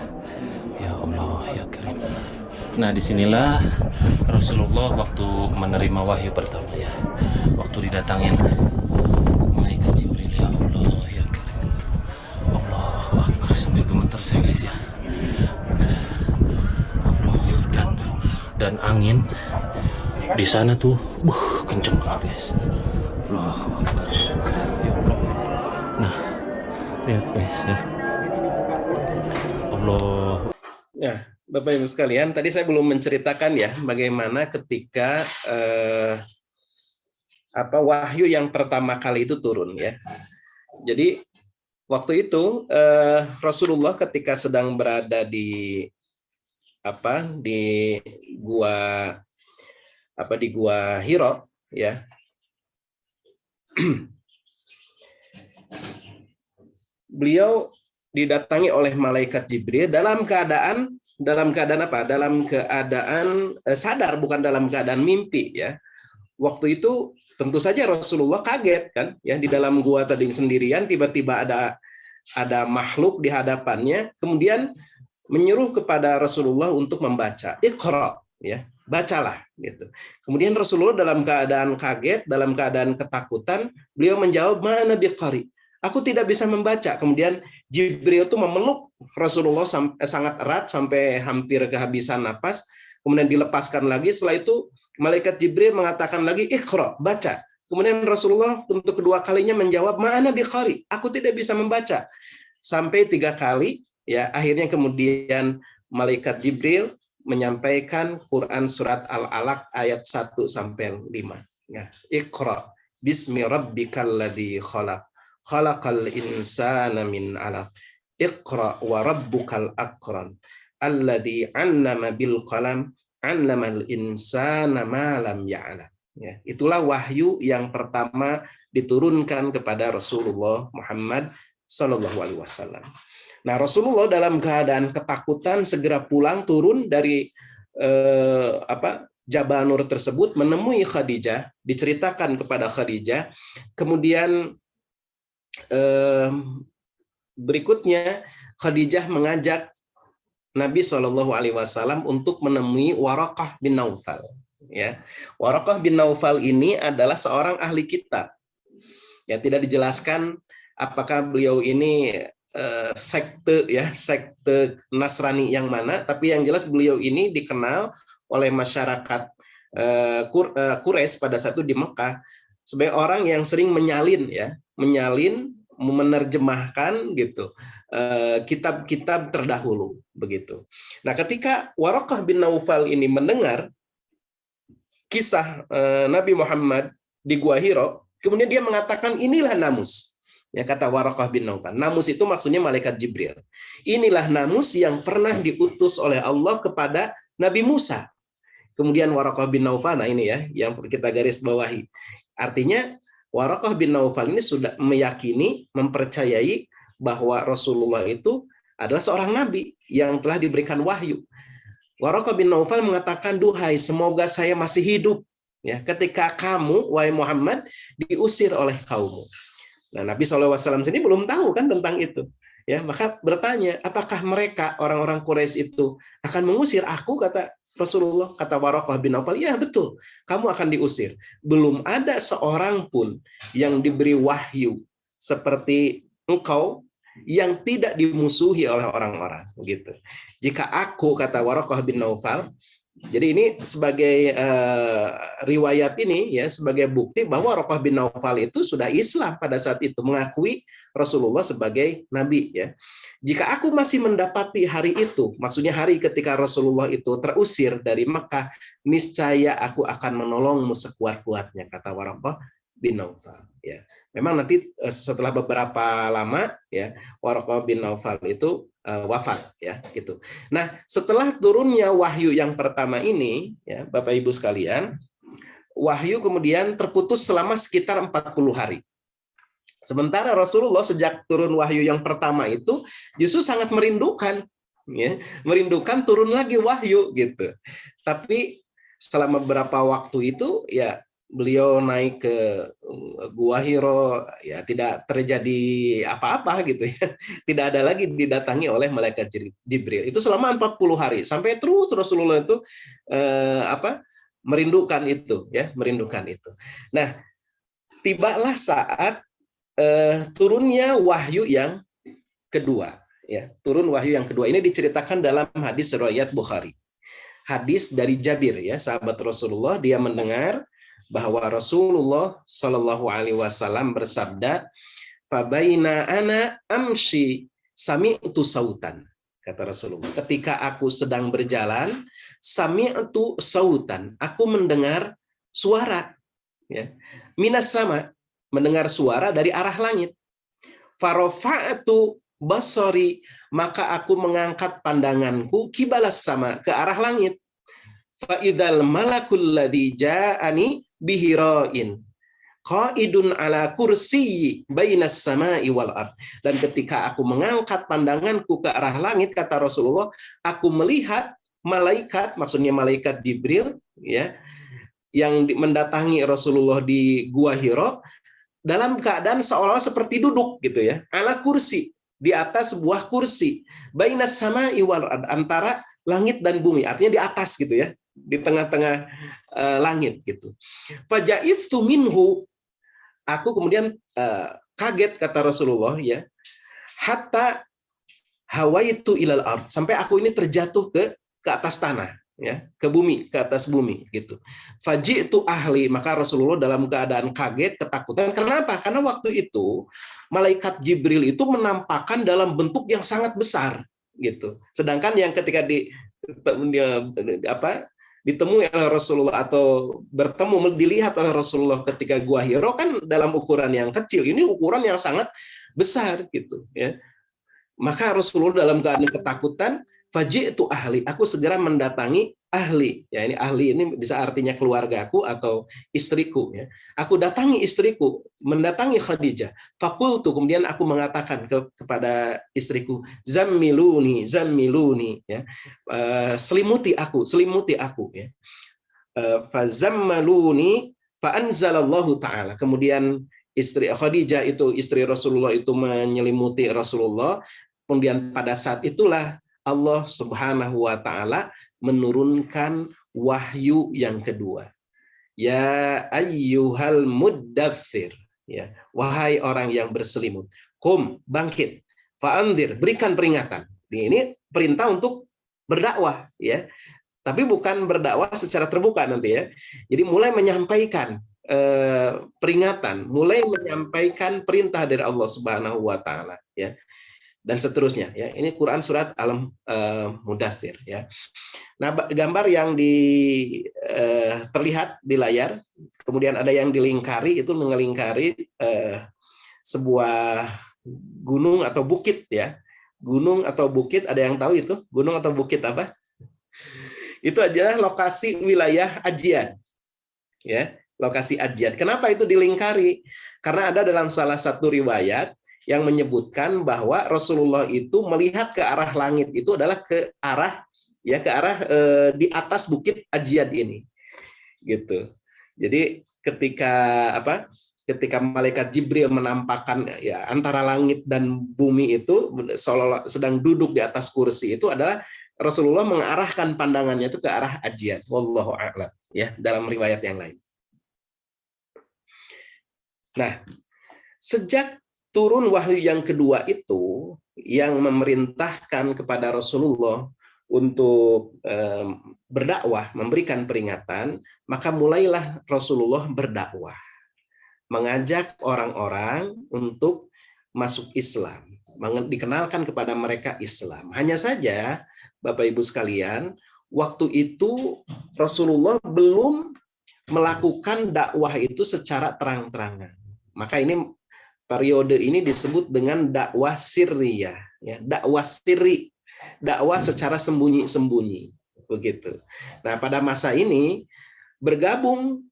Ya Allah ya Karim. Nah disinilah Rasulullah waktu menerima wahyu pertama ya. Waktu didatangin malaikat Jibril, ya Allah ya Karim. Allahu Akbar, sampai gemeter saya guys ya. Allah, dan angin di sana tuh kenceng banget guys. Allahu Akbar. Ya Allah. Nah, lihat guys ya. Allah. Nah, Bapak Ibu sekalian, tadi saya belum menceritakan ya bagaimana ketika wahyu yang pertama kali itu turun ya. Jadi waktu itu Rasulullah ketika sedang berada di gua Hira ya. Beliau didatangi oleh malaikat Jibril dalam keadaan apa? Dalam keadaan sadar, bukan dalam keadaan mimpi ya. Waktu itu tentu saja Rasulullah kaget kan ya, di dalam gua tadi sendirian tiba-tiba ada makhluk di hadapannya, kemudian menyuruh kepada Rasulullah untuk membaca, Iqra ya, bacalah gitu. Kemudian Rasulullah dalam keadaan kaget, dalam keadaan ketakutan, beliau menjawab, "Mana biqari?" Aku tidak bisa membaca. Kemudian Jibril itu memeluk Rasulullah sangat erat sampai hampir kehabisan napas. Kemudian dilepaskan lagi. Setelah itu malaikat Jibril mengatakan lagi, "Iqra, baca." Kemudian Rasulullah untuk kedua kalinya menjawab, "Ma'ana biqari." Aku tidak bisa membaca. Sampai 3 kali ya, akhirnya kemudian malaikat Jibril menyampaikan Quran surat Al-Alaq ayat 1 sampai 5. Ya, Iqra bismi rabbikal ladzi khalaq. Khalaqal insana min 'alaq. Iqra wa rabbukal akram. Alladzi 'allama bil qalam. 'Allamal insana ma lam ya'lam. Ya, itulah wahyu yang pertama diturunkan kepada Rasulullah Muhammad sallallahu alaihi wasallam. Nah, Rasulullah dalam keadaan ketakutan segera pulang turun dari Jabal Nur tersebut, menemui Khadijah, diceritakan kepada Khadijah. Kemudian berikutnya Khadijah mengajak Nabi Shallallahu Alaihi Wasallam untuk menemui Waraqah bin Naufal. Ya, Waraqah bin Naufal ini adalah seorang ahli kitab. Ya, tidak dijelaskan apakah beliau ini sekte Nasrani yang mana, tapi yang jelas beliau ini dikenal oleh masyarakat Quraisy pada saat itu di Mekah sebagai orang yang sering menerjemahkan gitu kitab-kitab terdahulu begitu. Nah, ketika Waraqah bin Naufal ini mendengar kisah Nabi Muhammad di Gua Hira, kemudian dia mengatakan, inilah namus. Ya, kata Waraqah bin Naufal. Namus itu maksudnya malaikat Jibril. Inilah namus yang pernah diutus oleh Allah kepada Nabi Musa. Kemudian Waraqah bin Naufal, nah ini ya yang kita garis bawahi. Artinya Waraqah bin Naufal ini sudah meyakini, mempercayai bahwa Rasulullah itu adalah seorang nabi yang telah diberikan wahyu. Waraqah bin Naufal mengatakan, duhai, semoga saya masih hidup ya ketika kamu, wahai Muhammad, diusir oleh kaummu. Nah, Nabi SAW sendiri belum tahu kan tentang itu. Ya, maka bertanya, apakah mereka orang-orang Quraisy itu akan mengusir aku, kata Rasulullah. Kata Waraqah bin Naufal, ya betul, kamu akan diusir. Belum ada seorang pun yang diberi wahyu seperti engkau yang tidak dimusuhi oleh orang-orang, gitu. Jika aku, kata Waraqah bin Naufal, jadi ini sebagai riwayat ini ya, sebagai bukti bahwa Waraqah bin Naufal itu sudah Islam pada saat itu, mengakui Rasulullah sebagai nabi ya. Jika aku masih mendapati hari itu, maksudnya hari ketika Rasulullah itu terusir dari Mekah, niscaya aku akan menolongmu sekuat-kuatnya, kata Waraqah bin Naufal ya. Memang nanti setelah beberapa lama ya, Waraqah bin Naufal itu wafat ya gitu. Nah, setelah turunnya wahyu yang pertama ini ya, Bapak Ibu sekalian, wahyu kemudian terputus selama sekitar 40 hari. Sementara Rasulullah sejak turun wahyu yang pertama itu justru sangat merindukan ya, merindukan turun lagi wahyu gitu. Tapi selama beberapa waktu itu ya beliau naik ke Gua Hira, ya tidak terjadi apa-apa gitu ya. Tidak ada lagi didatangi oleh malaikat Jibril. Itu selama 40 hari sampai terus Rasulullah itu merindukan itu ya, merindukan itu. Nah, tibalah saat turunnya wahyu yang kedua ya. Turun wahyu yang kedua ini diceritakan dalam hadis riwayat Bukhari. Hadis dari Jabir ya, sahabat Rasulullah, dia mendengar bahwa Rasulullah Shallallahu Alaihi Wasallam bersabda, "Fabaina ana amshi sami'tu sautan." Kata Rasulullah, ketika aku sedang berjalan, sami'tu sautan, aku mendengar suara, ya, minas sama, mendengar suara dari arah langit. Farofa'atu basari, maka aku mengangkat pandanganku kibalas sama, ke arah langit. Fa'idhal malakul ladzi ja'ani bihira'in qaidun ala kursiyyi bainas sama'i wal ard. Dan ketika aku mengangkat pandanganku ke arah langit, kata Rasulullah, aku melihat malaikat, maksudnya malaikat Jibril, ya, yang mendatangi Rasulullah di Gua Hira dalam keadaan seolah-olah seperti duduk gitu ya, ala kursi, di atas sebuah kursi, bainas sama'i wal ard, antara langit dan bumi, artinya di atas gitu ya, di tengah-tengah langit gitu. Faja'iftu minhu, aku kemudian kaget, kata Rasulullah, ya, hatta hawaitu ilal ard, sampai aku ini terjatuh ke atas tanah, ya, ke bumi, ke atas bumi gitu. Faji'tu ahli, maka Rasulullah dalam keadaan kaget, ketakutan. Kenapa? Karena waktu itu malaikat Jibril itu menampakkan dalam bentuk yang sangat besar gitu. Sedangkan yang ketika ditemui oleh Rasulullah atau bertemu, dilihat oleh Rasulullah ketika Gua Hira kan dalam ukuran yang kecil, ini ukuran yang sangat besar gitu ya. Maka Rasulullah dalam keadaan ketakutan, faji'tu ahli, aku segera mendatangi ahli. Ya, ini ahli ini bisa artinya keluargaku atau istriku, ya. Aku datangi istriku, mendatangi Khadijah. Fakultu, kemudian aku mengatakan kepada istriku, zammiluni, zammiluni, ya. Selimuti aku ya. Fazammaluni fa'anzalallahu ta'ala. Kemudian istri Khadijah itu, istri Rasulullah itu menyelimuti Rasulullah. Kemudian pada saat itulah Allah Subhanahu wa taala menurunkan wahyu yang kedua. Ya ayyuhal muddathir, ya, wahai orang yang berselimut, kum, bangkit, fa'andir, berikan peringatan. Ini perintah untuk berdakwah, ya. Tapi bukan berdakwah secara terbuka nanti, ya. Jadi mulai menyampaikan peringatan, mulai menyampaikan perintah dari Allah Subhanahu wa taala, ya. Dan seterusnya, ya. Ini Quran surat Al-Mudaththir, ya. Nah, gambar yang terlihat di layar, kemudian ada yang dilingkari, itu mengelingkari sebuah gunung atau bukit, ya. Gunung atau bukit, ada yang tahu itu? Gunung atau bukit apa? Itu adalah lokasi wilayah Ajian, ya. Lokasi Ajian. Kenapa itu dilingkari? Karena ada dalam salah satu riwayat yang menyebutkan bahwa Rasulullah itu melihat ke arah langit itu adalah ke arah di atas bukit Ajian ini, gitu. Jadi ketika malaikat Jibril menampakkan, ya, antara langit dan bumi itu seolah sedang duduk di atas kursi, itu adalah Rasulullah mengarahkan pandangannya itu ke arah Ajian. Wallahu a'lam, ya, dalam riwayat yang lain. Nah, sejak turun wahyu yang kedua itu yang memerintahkan kepada Rasulullah untuk berdakwah, memberikan peringatan, maka mulailah Rasulullah berdakwah, mengajak orang-orang untuk masuk Islam, dikenalkan kepada mereka Islam. Hanya saja, Bapak Ibu sekalian, waktu itu Rasulullah belum melakukan dakwah itu secara terang-terangan. Maka ini periode ini disebut dengan dakwah sirriyah, ya, dakwah sirri, dakwah secara sembunyi-sembunyi, begitu. Nah, pada masa ini bergabung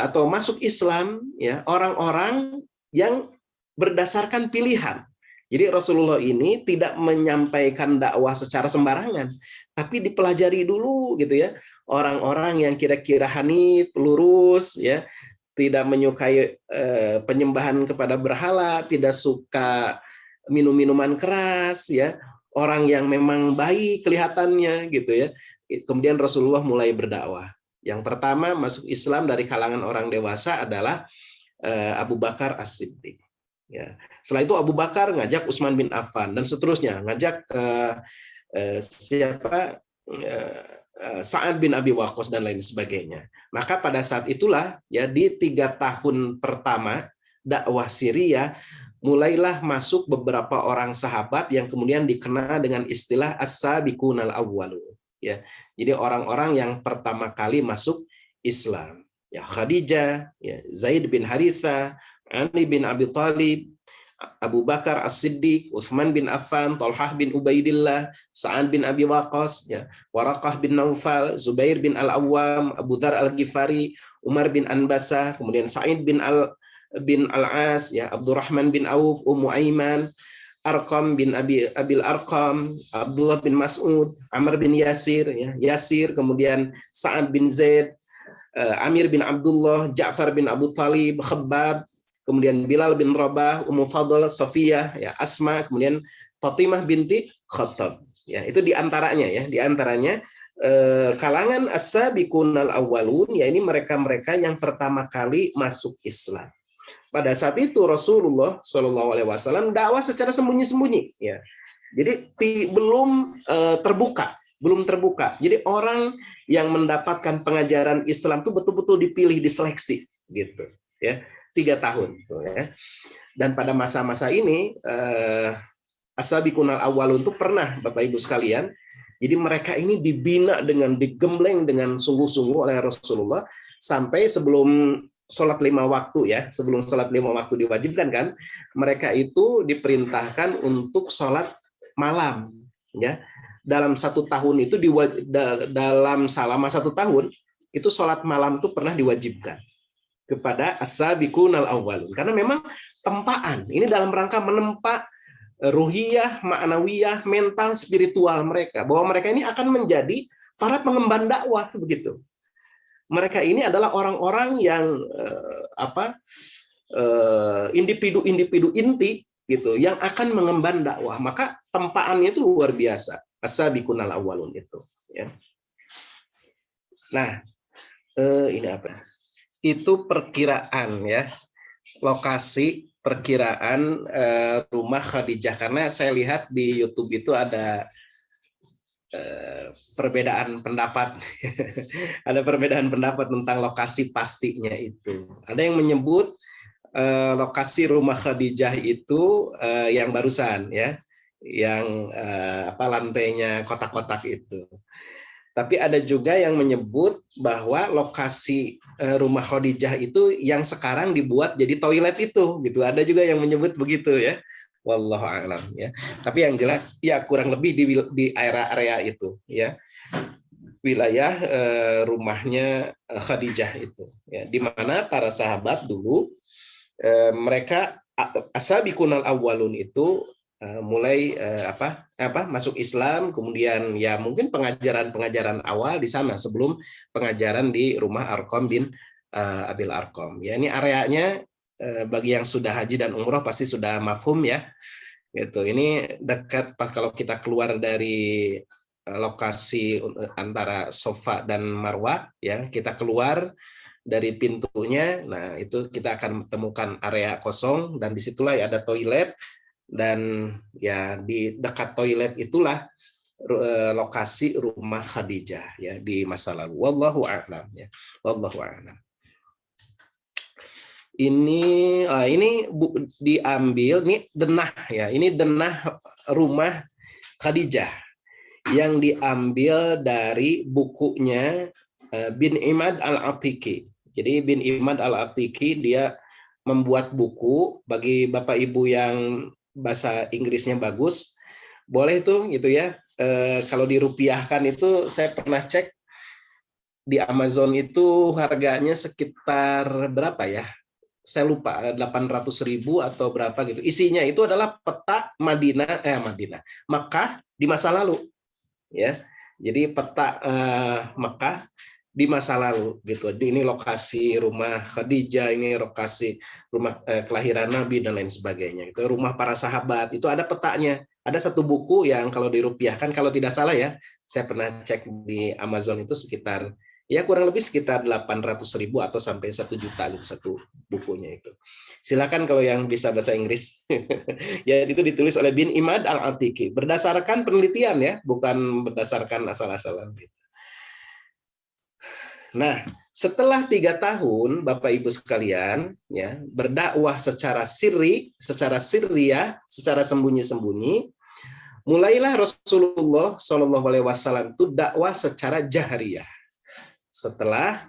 atau masuk Islam, ya, orang-orang yang berdasarkan pilihan. Jadi Rasulullah ini tidak menyampaikan dakwah secara sembarangan, tapi dipelajari dulu, gitu ya, orang-orang yang kira-kira hanif, lurus, ya, tidak menyukai penyembahan kepada berhala, tidak suka minum-minuman keras, ya, orang yang memang baik kelihatannya, gitu ya. Kemudian Rasulullah mulai berdakwah. Yang pertama masuk Islam dari kalangan orang dewasa adalah Abu Bakar As-Siddiq. Ya. Setelah itu Abu Bakar ngajak Utsman bin Affan dan seterusnya, ngajak Sa'ad bin Abi Waqqas dan lain sebagainya. Maka pada saat itulah ya di 3 tahun pertama dakwah Syria mulailah masuk beberapa orang sahabat yang kemudian dikenal dengan istilah as-sabiqunal awwalun ya. Jadi orang-orang yang pertama kali masuk Islam. Ya Khadijah, ya Zaid bin Haritha, Ali bin Abi Thalib, Abu Bakar As-Siddiq, Utsman bin Affan, Thalhah bin Ubaidillah, Sa'ad bin Abi Waqqas, ya, Waraqah bin Naufal, Zubair bin Al-Awwam, Abu Dzar Al-Ghifari, Umar bin Anbasah, kemudian Sa'id bin Al-As, ya, Abdurrahman bin Auf, Ummu Aiman, Arqam bin Abil Arqam, Abdullah bin Mas'ud, Amr bin Yasir, ya, Yasir, kemudian Sa'ad bin Zaid, Amir bin Abdullah, Ja'far bin Abu Thalib, Khabbab, kemudian Bilal bin Rabah, Ummu Fadl, Safiyah, ya, Asma, kemudian Fatimah binti Khattab. Ya, itu diantaranya ya, diantaranya kalangan as-sabiqunal awwalun, ya ini mereka-mereka yang pertama kali masuk Islam. Pada saat itu Rasulullah SAW dakwah secara sembunyi-sembunyi, ya. Jadi belum terbuka. Jadi orang yang mendapatkan pengajaran Islam itu betul-betul dipilih, diseleksi, gitu, ya. 3 tahun, gitu, ya. Dan pada masa-masa ini as-sabiqunal awwalun itu pernah, Bapak Ibu sekalian, jadi mereka ini dibina digembleng dengan sungguh-sungguh oleh Rasulullah sampai sebelum sholat 5 waktu ya, sebelum sholat 5 waktu diwajibkan kan, mereka itu diperintahkan untuk sholat malam, ya. Dalam 1 tahun itu selama 1 tahun itu sholat malam itu pernah diwajibkan kepada as-sabiqunal awwalun, karena memang tempaan ini dalam rangka menempa ruhiyah, ma'nawiyah, mental, spiritual mereka, bahwa mereka ini akan menjadi para pengemban dakwah begitu. Mereka ini adalah orang-orang yang individu-individu inti gitu yang akan mengemban dakwah. Maka tempaannya itu luar biasa. As-sabiqunal awwalun itu, ya. Nah, ini apa? Itu perkiraan ya. Lokasi perkiraan rumah Khadijah, karena saya lihat di YouTube itu ada perbedaan pendapat. Ada perbedaan pendapat tentang lokasi pastinya itu. Ada yang menyebut lokasi rumah Khadijah itu yang barusan ya, yang lantainya kotak-kotak itu. Tapi ada juga yang menyebut bahwa lokasi rumah Khadijah itu yang sekarang dibuat jadi toilet itu, gitu. Ada juga yang menyebut begitu ya. Wallahu a'lam ya. Tapi yang jelas ya kurang lebih di area itu ya. Wilayah rumahnya Khadijah itu ya, di mana para sahabat dulu mereka as-sabiqunal awwalun itu mulai masuk Islam, kemudian ya mungkin pengajaran awal di sana sebelum pengajaran di rumah Arqam bin Abil Arqam. Ya, ini areanya bagi yang sudah haji dan umroh pasti sudah mafhum ya. Gitu. Ini dekat pas kalau kita keluar dari lokasi antara Safa dan Marwah ya, kita keluar dari pintunya. Nah, itu kita akan temukan area kosong dan disitulah ada toilet. Dan ya di dekat toilet itulah lokasi rumah Khadijah ya di masa lalu. Wallahu a'lam ya. Wallahu a'lam. Ini diambil nih denah ya. Ini denah rumah Khadijah yang diambil dari bukunya Bin Imad Al-Atiki. Jadi Bin Imad Al-Atiki dia membuat buku bagi Bapak Ibu yang bahasa Inggrisnya bagus, boleh tuh gitu ya. Kalau dirupiahkan itu saya pernah cek di Amazon itu harganya sekitar berapa ya? Saya lupa, 800.000 atau berapa gitu. Isinya itu adalah peta Makkah di masa lalu, ya. Jadi peta Makkah di masa lalu gitu. Ini lokasi rumah Khadijah, ini lokasi rumah kelahiran Nabi dan lain sebagainya. Itu rumah para sahabat, itu ada petanya. Ada satu buku yang kalau dirupiahkan, kalau tidak salah ya, saya pernah cek di Amazon itu sekitar ya kurang lebih sekitar 800.000 atau sampai 1 juta gitu satu bukunya itu. Silakan kalau yang bisa bahasa Inggris. Ya itu ditulis oleh Bin Imad Al-Atiki berdasarkan penelitian ya, bukan berdasarkan asal-asalan gitu. Nah, setelah 3 tahun, Bapak Ibu sekalian, ya, berdakwah secara sirriyah, secara sembunyi-sembunyi, mulailah Rasulullah Shallallahu Alaihi Wasallam itu dakwah secara jahriyah. Setelah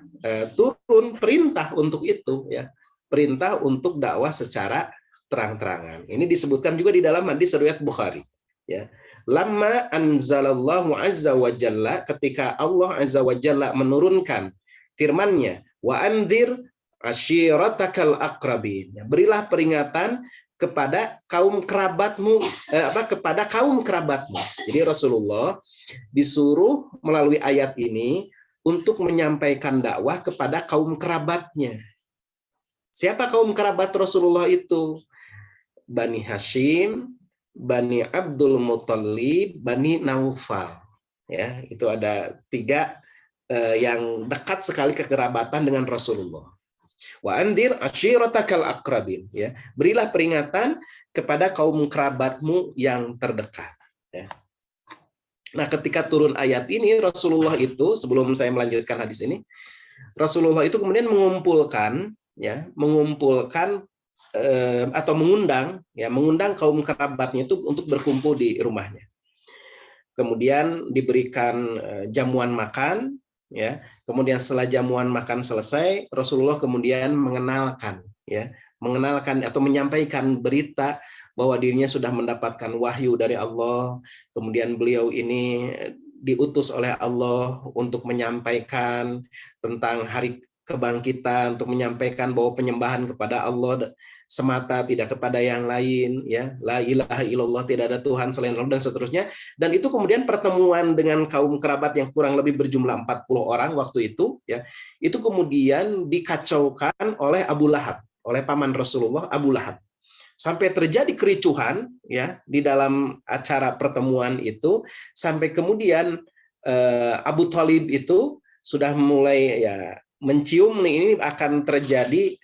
turun perintah untuk itu, ya, perintah untuk dakwah secara terang-terangan. Ini disebutkan juga di dalam hadis riwayat Bukhari. Ya, lamma anzalallahu azza wa jalla, ketika Allah azza wa jalla menurunkan firman-Nya, wa anzir ashiratakal aqrabin. Berilah peringatan kepada kaum kerabatmu, kepada kaum kerabatmu. Jadi Rasulullah disuruh melalui ayat ini untuk menyampaikan dakwah kepada kaum kerabatnya. Siapa kaum kerabat Rasulullah itu? Bani Hashim, Bani Abdul Muttalib, Bani Naufal. Ya, itu ada 3 yang dekat sekali kekerabatan dengan Rasulullah. Wa andir ashiratakal aqrabin, ya. Berilah peringatan kepada kaum kerabatmu yang terdekat, ya. Nah, ketika turun ayat ini, Rasulullah itu, sebelum saya melanjutkan hadis ini, Rasulullah itu kemudian mengumpulkan atau mengundang kaum kerabatnya itu untuk berkumpul di rumahnya. Kemudian diberikan jamuan makan, ya. Kemudian setelah jamuan makan selesai, Rasulullah kemudian mengenalkan atau menyampaikan berita bahwa dirinya sudah mendapatkan wahyu dari Allah. Kemudian beliau ini diutus oleh Allah untuk menyampaikan tentang hari kebangkitan, untuk menyampaikan bahwa penyembahan kepada Allah semata, tidak kepada yang lain, ya. La ilaha illallah, tidak ada Tuhan selain Allah, dan seterusnya. Dan itu kemudian pertemuan dengan kaum kerabat yang kurang lebih berjumlah 40 orang waktu itu, ya. Itu kemudian dikacaukan oleh Abu Lahab, oleh paman Rasulullah Abu Lahab. Sampai terjadi kericuhan, ya, di dalam acara pertemuan itu, sampai kemudian Abu Thalib itu sudah mulai, ya, mencium nih, ini akan terjadi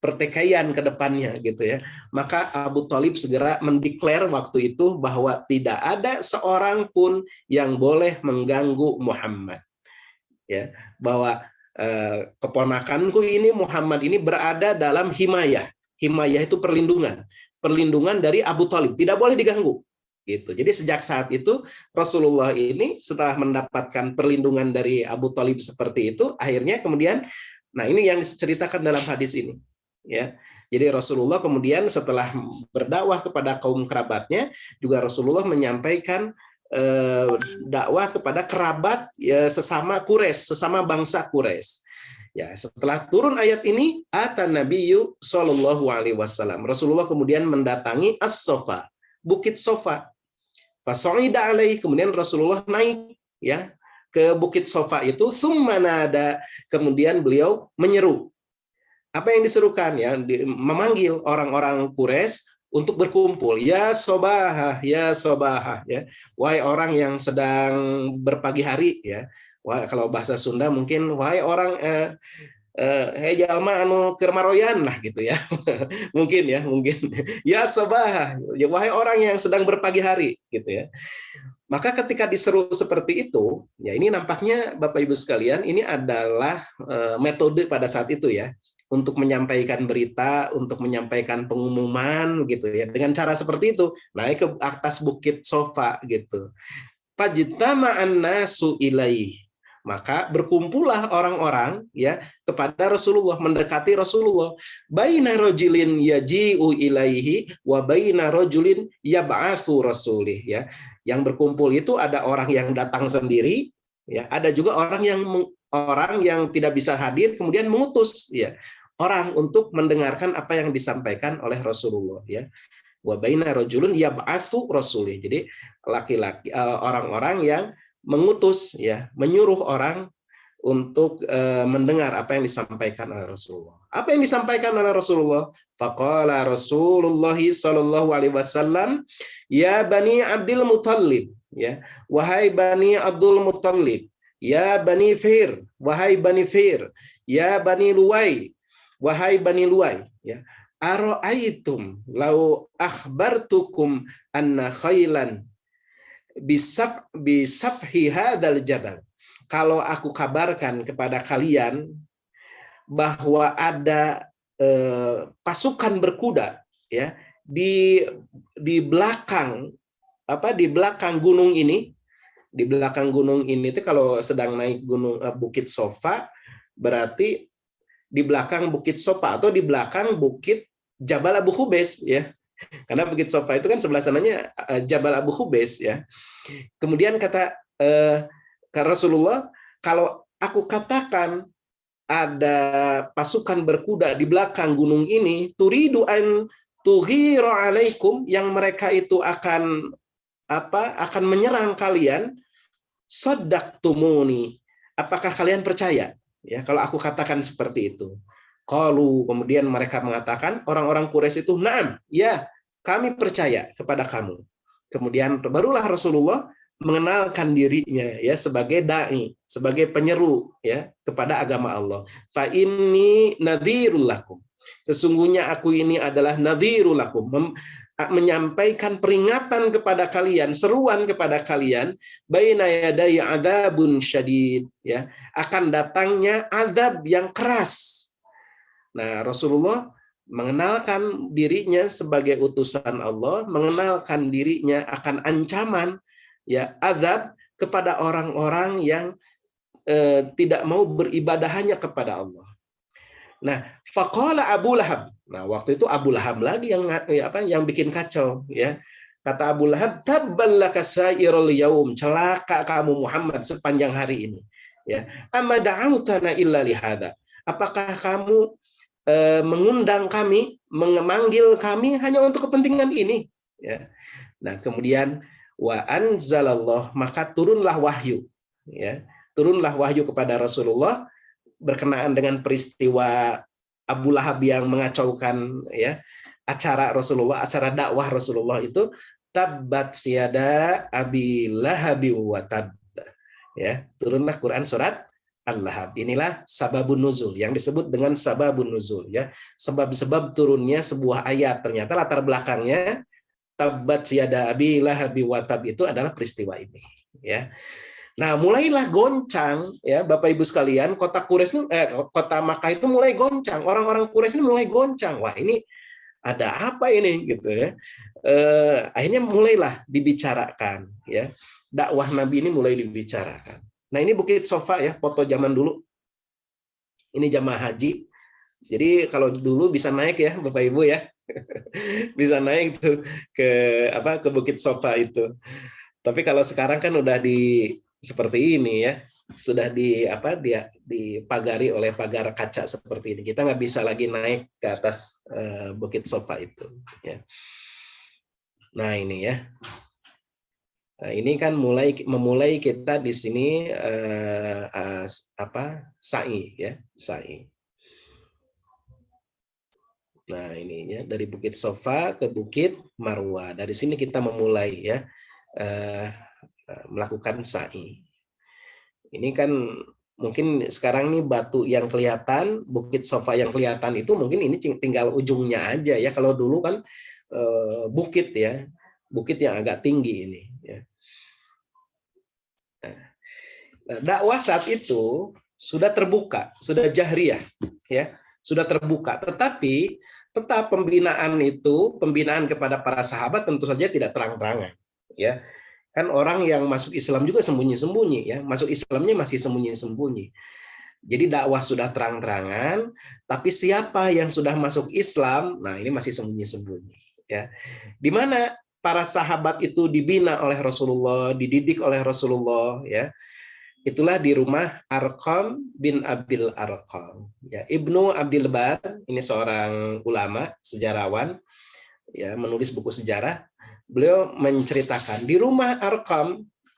pertikaian ke depannya, gitu ya. Maka Abu Thalib segera mendeklar waktu itu bahwa tidak ada seorang pun yang boleh mengganggu Muhammad, ya, bahwa keponakanku ini Muhammad ini berada dalam himayah. Himayah itu perlindungan dari Abu Thalib, tidak boleh diganggu, gitu. Jadi sejak saat itu Rasulullah ini setelah mendapatkan perlindungan dari Abu Thalib seperti itu, akhirnya kemudian, nah ini yang diceritakan dalam hadis ini, ya. Jadi Rasulullah kemudian setelah berdakwah kepada kaum kerabatnya, juga Rasulullah menyampaikan dakwah kepada kerabat, ya, sesama Quraisy, sesama bangsa Quraisy. Ya, setelah turun ayat ini, atan Nabiyyu sallallahu alaihi wasallam. Rasulullah kemudian mendatangi As-Safa, Bukit Safa. Fasa'ida alaihi, kemudian Rasulullah naik, ya, ke Bukit Safa itu, tsumma nada, kemudian beliau menyeru. Apa yang diserukan, ya? Memanggil orang-orang Quraisy untuk berkumpul. Ya sobahah, ya sobahah, ya. Wahai orang yang sedang berpagi hari, ya. Wah, kalau bahasa Sunda mungkin wahai orang hei jalma anu keur maroyan lah, gitu ya. mungkin ya sabah, ya wahai orang yang sedang berpagi hari, gitu ya. Maka ketika diseru seperti itu, ya, ini nampaknya Bapak Ibu sekalian, ini adalah metode pada saat itu, ya, untuk menyampaikan berita, untuk menyampaikan pengumuman, gitu ya, dengan cara seperti itu, naik ke atas Bukit Safa, gitu. Fajtama'an nasu ilaih, maka berkumpullah orang-orang, ya, kepada Rasulullah, mendekati Rasulullah. Baina rajulin yaji'u ilaihi wa baina rajulin yab'atsu rasulih, ya. Yang berkumpul itu ada orang yang datang sendiri, ya, ada juga orang yang tidak bisa hadir kemudian mengutus, ya, orang untuk mendengarkan apa yang disampaikan oleh Rasulullah, ya. Wa baina rajulun yab'atsu rasulih. Jadi laki-laki, orang-orang yang mengutus, ya, menyuruh orang untuk mendengar apa yang disampaikan oleh Rasulullah. Apa yang disampaikan oleh Rasulullah? Faqala Rasulullah sallallahu alaihi wasallam, ya Bani Abdul Muttalib, ya, wahai Bani Abdul Muttalib, ya Bani Fir, wahai Bani Fir, ya Bani Luwai, wahai Bani Luwai, ya. Ara'aitum lau akhbartukum anna khailan bisafhi hadzal jabal. kalau aku kabarkan kepada kalian bahwa ada pasukan berkuda ya di belakang di belakang gunung ini. Di belakang gunung ini itu kalau sedang naik gunung Bukit Sofa, berarti di belakang Bukit Sofa atau di belakang Bukit Jabal Abu Hubes ya. Karena Bukit Sofa itu kan sebelah sananya Jabal Abu Hubes ya. Kemudian kata Rasulullah, kalau aku katakan ada pasukan berkuda di belakang gunung ini, turidu an tughiru alaikum, yang mereka itu akan menyerang kalian, saddaqtumuni, apakah kalian percaya ya kalau aku katakan seperti itu? Qalu, kemudian mereka mengatakan, orang-orang Quraisy itu, na'am, ya kami percaya kepada kamu. Kemudian barulah Rasulullah mengenalkan dirinya ya sebagai dai, sebagai penyeru ya kepada agama Allah. Fa inni nadhirul lakum, sesungguhnya aku ini adalah nadhirul lakum, menyampaikan peringatan kepada kalian, seruan kepada kalian, baina yaday adzabun syadid ya, akan datangnya azab yang keras. Nah, Rasulullah mengenalkan dirinya sebagai utusan Allah, mengenalkan dirinya akan ancaman ya azab kepada orang-orang yang tidak mau beribadah hanya kepada Allah. Nah, faqala Abu Lahab. Nah, waktu itu Abu Lahab lagi yang bikin kacau ya. Kata Abu Lahab, tabballaka sairul yaum, celaka kamu Muhammad sepanjang hari ini. Ya, amma da'autana illa lihada. Apakah kamu mengundang kami, memanggil kami hanya untuk kepentingan ini? Ya. Nah, kemudian wa anzalallah, maka turunlah wahyu. Ya, turunlah wahyu kepada Rasulullah berkenaan dengan peristiwa Abu Lahab yang mengacaukan ya acara Rasulullah, acara dakwah Rasulullah itu, tabbat siyada abi lahabi wa tab. Ya, turunlah Quran surat Al-Lahab. Inilah sababun nuzul yang disebut dengan sababun nuzul ya. Sebab-sebab turunnya sebuah ayat, ternyata latar belakangnya tabbat siyada abi lahabi wa tab itu adalah peristiwa ini ya. Nah, mulailah goncang ya Bapak Ibu sekalian, kota Makkah itu mulai goncang. Orang-orang Quraisy ini mulai goncang. Wah, ini ada apa ini gitu ya. Akhirnya mulailah dibicarakan ya. Dakwah Nabi ini mulai dibicarakan. Nah, ini Bukit Sofa ya, foto zaman dulu. Ini jamaah haji. Jadi kalau dulu bisa naik ya Bapak Ibu ya. Bisa naik tuh ke Bukit Sofa itu. Tapi kalau sekarang kan udah seperti ini ya, sudah dipagari oleh pagar kaca seperti ini. Kita nggak bisa lagi naik ke atas Bukit Sofa itu. Ya. Nah ini ya, nah, ini kan memulai kita di sini sa'i ya, sa'i. Nah ininya dari Bukit Sofa ke Bukit Marwah. Dari sini kita memulai ya. Melakukan sa'i. Ini kan mungkin sekarang nih batu yang kelihatan, Bukit Sofa yang kelihatan itu mungkin ini tinggal ujungnya aja ya. Kalau dulu kan bukit ya, bukit yang agak tinggi ini. Ya. Nah, dakwah saat itu sudah terbuka, sudah jahriyah, ya, sudah terbuka. Tetapi tetap pembinaan kepada para sahabat tentu saja tidak terang-terangan, ya. Kan orang yang masuk Islam juga sembunyi-sembunyi ya, masuk Islamnya masih sembunyi-sembunyi. Jadi dakwah sudah terang-terangan, tapi siapa yang sudah masuk Islam, nah ini masih sembunyi-sembunyi ya. Di mana para sahabat itu dibina oleh Rasulullah, dididik oleh Rasulullah ya. Itulah di rumah Arqam bin Abil Arqam ya. Ibnu Abdil Bar, ini seorang ulama, sejarawan ya, menulis buku sejarah. Beliau menceritakan di rumah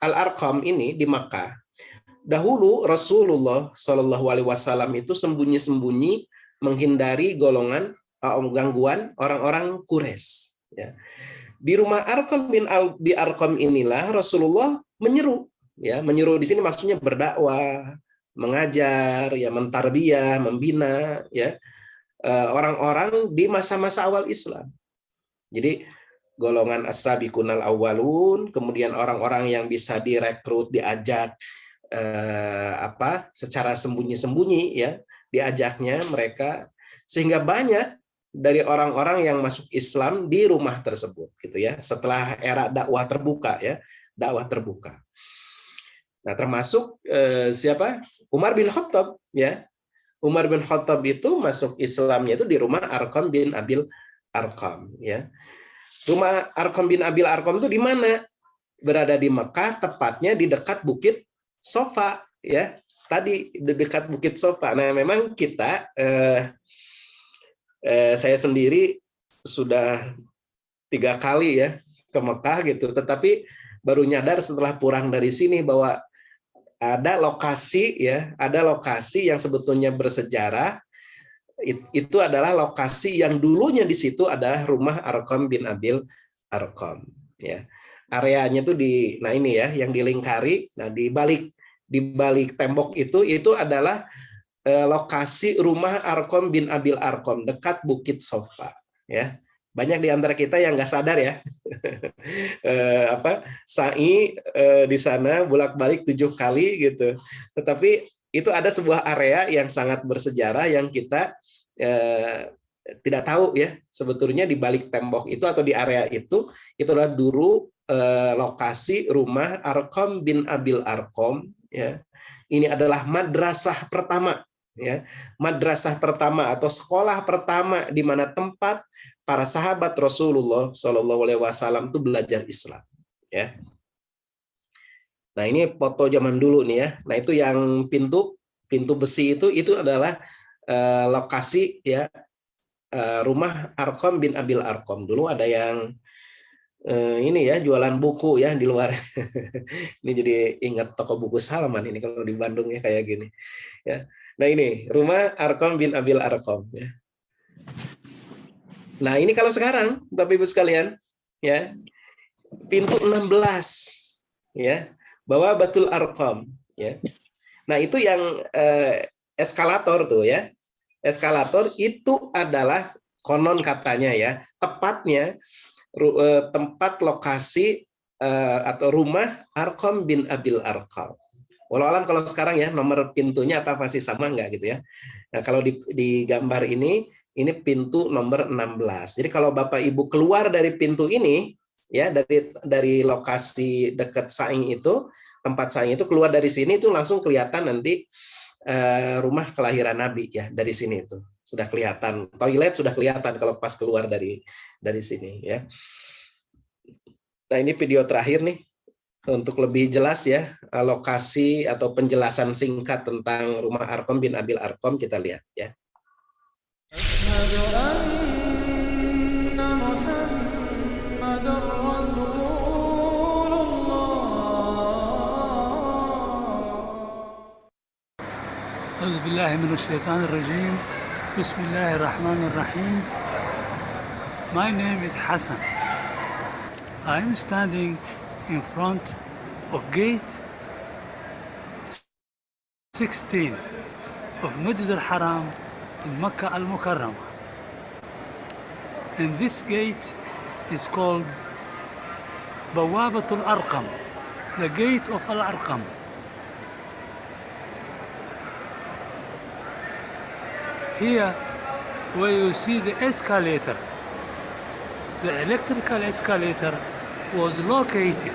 Al-Arqam ini di Makkah. Dahulu Rasulullah Shallallahu Alaihi Wasallam itu sembunyi-sembunyi menghindari gangguan orang-orang Quraisy. Ya. Di rumah Arqam bin Abi Arqam inilah Rasulullah menyeru. Ya, menyeru di sini maksudnya berdakwah, mengajar, ya, mentarbiyah, membina, ya, orang-orang di masa-masa awal Islam. Jadi golongan as-sabiqunal awwalun, kemudian orang-orang yang bisa direkrut, diajak secara sembunyi-sembunyi ya diajaknya mereka, sehingga banyak dari orang-orang yang masuk Islam di rumah tersebut gitu ya, setelah era dakwah terbuka ya, dakwah terbuka. Nah, termasuk siapa? Umar bin Khattab ya. Umar bin Khattab itu masuk Islamnya itu di rumah Arqam bin Abil Arqam ya. Rumah Arqam bin Abil Arqam itu di mana? Berada di Mekah, tepatnya di dekat Bukit Sofa ya. Tadi di dekat Bukit Sofa. Nah, memang kita saya sendiri sudah 3 kali ya ke Mekah gitu, tetapi baru nyadar setelah pulang dari sini bahwa ada lokasi ya, ada lokasi yang sebetulnya bersejarah. Itu adalah lokasi yang dulunya di situ adalah rumah Arqam bin Abil Arqam ya. Areanya tuh nah ini ya yang dilingkari. Nah, di balik tembok itu adalah lokasi rumah Arqam bin Abil Arqam dekat Bukit Sofa ya. Banyak di antara kita yang nggak sadar ya, sa'i di sana bolak-balik 7 kali gitu. Tetapi itu ada sebuah area yang sangat bersejarah yang kita tidak tahu ya, sebetulnya di balik tembok itu atau di area itu adalah dulu lokasi rumah Arqam bin Abil Arqam ya. Ini adalah madrasah pertama ya, madrasah pertama atau sekolah pertama di mana tempat para sahabat Rasulullah SAW itu belajar Islam ya. Nah, ini foto zaman dulu nih ya. Nah, itu yang pintu besi itu adalah lokasi ya rumah Arqam bin Abil Arqam. Dulu ada yang ini ya jualan buku ya di luar. Ini jadi ingat toko buku Salman ini kalau di Bandung ya kayak gini ya. Nah, ini rumah Arqam bin Abil Arqam ya. Nah, ini kalau sekarang Bapak Ibu sekalian ya, pintu 16 ya, bawah Batul Arqam ya. Nah, itu yang eskalator tuh ya. Eskalator itu adalah konon katanya ya, tepatnya tempat lokasi atau rumah Arqam bin Abil Arqam. Walau alam kalau sekarang ya nomor pintunya apa masih sama nggak gitu ya. Nah, kalau di gambar ini pintu nomor 16. Jadi kalau Bapak Ibu keluar dari pintu ini ya, dari lokasi dekat Saing itu, tempat Saing itu, keluar dari sini itu langsung kelihatan nanti rumah kelahiran Nabi ya, dari sini itu. Sudah kelihatan, toilet sudah kelihatan kalau pas keluar dari sini ya. Nah, ini video terakhir nih untuk lebih jelas ya lokasi atau penjelasan singkat tentang rumah Arqam bin Abil Arqam, kita lihat ya. أشهد أن محمدًا رسول الله. أعوذ بالله من الشيطان الرجيم. بسم الله الرحمن الرحيم. My name is Hassan. I am standing in front of gate 16 of Masjid al-Haram in Makkah al-Mukarramah. And this gate is called Bawabatul Arqam, the gate of Al-Arqam. Here where you see the escalator, the electrical escalator was located,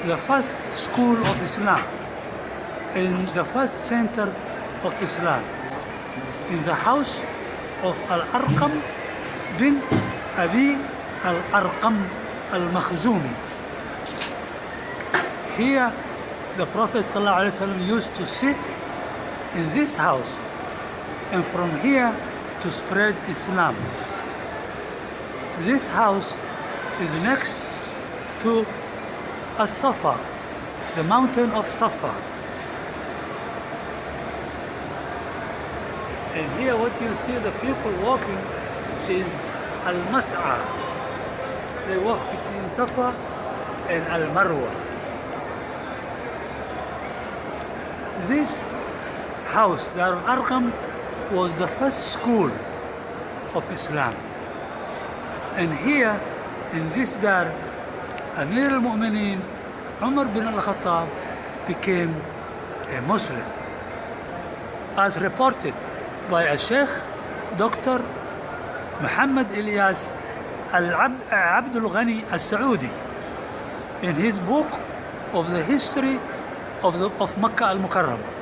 the first school of Islam, in the first center of Islam, in the house of Al-Arqam bin Abi Al-Arqam Al-Makhzumi. Here the Prophet ﷺ used to sit in this house, and from here to spread Islam. This house is next to As-Safa, the mountain of Safa. And here what you see the people walking is Al-Mas'a. They walk between Safa and Al-Marwa. This house, Dar al-Arqam, was the first school of Islam. And here in this Dar, Amir al-Mu'mineen Umar bin al-Khattab became a Muslim, as reported by a Sheikh Dr. Muhammad Ilyas Abdul Ghani al-Saudi in his book of the history of Makkah al-Mukarramah.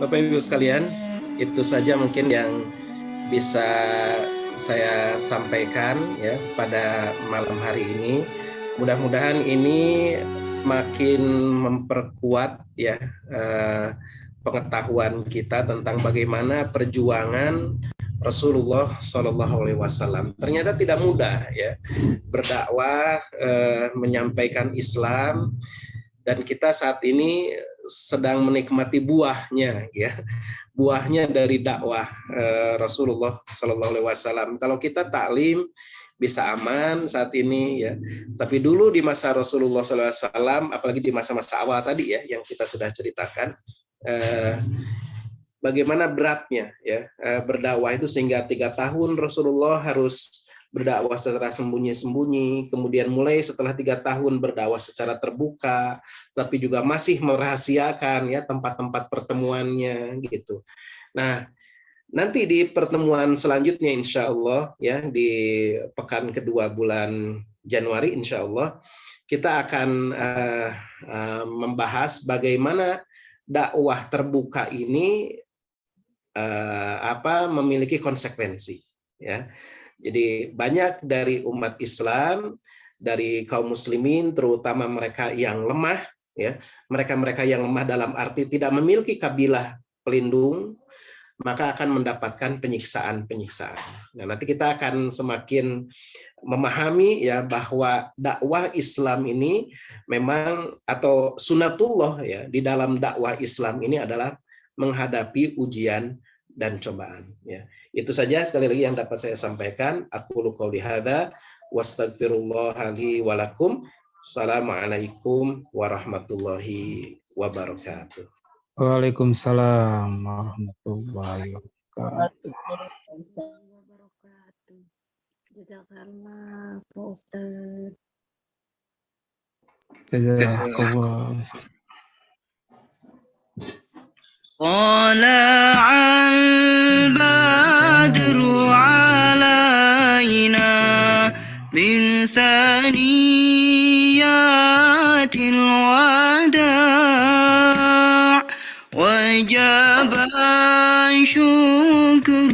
Bapak Ibu sekalian, itu saja mungkin yang bisa saya sampaikan ya pada malam hari ini. Mudah-mudahan ini semakin memperkuat ya pengetahuan kita tentang bagaimana perjuangan Rasulullah Shallallahu Alaihi Wasallam. Ternyata tidak mudah ya berdakwah, menyampaikan Islam, dan kita saat ini sedang menikmati buahnya ya, buahnya dari dakwah Rasulullah Shallallahu Alaihi Wasallam. Kalau kita taklim bisa aman saat ini ya, tapi dulu di masa Rasulullah Shallallahu Alaihi Wasallam, apalagi di masa-masa awal tadi ya yang kita sudah ceritakan, bagaimana beratnya ya berdakwah itu, sehingga 3 tahun Rasulullah harus berdakwah secara sembunyi-sembunyi, kemudian mulai setelah 3 tahun berdakwah secara terbuka, tapi juga masih merahasiakan ya tempat-tempat pertemuannya gitu. Nah, nanti di pertemuan selanjutnya insya Allah ya di pekan kedua bulan Januari insya Allah kita akan membahas bagaimana dakwah terbuka ini memiliki konsekuensi ya. Jadi banyak dari umat Islam, dari kaum muslimin, terutama mereka yang lemah, ya, mereka-mereka yang lemah dalam arti tidak memiliki kabilah pelindung, maka akan mendapatkan penyiksaan-penyiksaan. Nah, nanti kita akan semakin memahami ya bahwa dakwah Islam ini memang, atau sunatullah ya di dalam dakwah Islam ini adalah menghadapi ujian dan cobaan. Ya. Itu saja sekali lagi yang dapat saya sampaikan. Aku qouli hadza wastaghfirullah li wa lakum. Assalamualaikum warahmatullahi wabarakatuh. Waalaikumsalam warahmatullahi wabarakatuh. Jazakallah, Pak Ustaz. Jazakallah. طلع البدر علينا من ثنيات الوداع وجب الشكر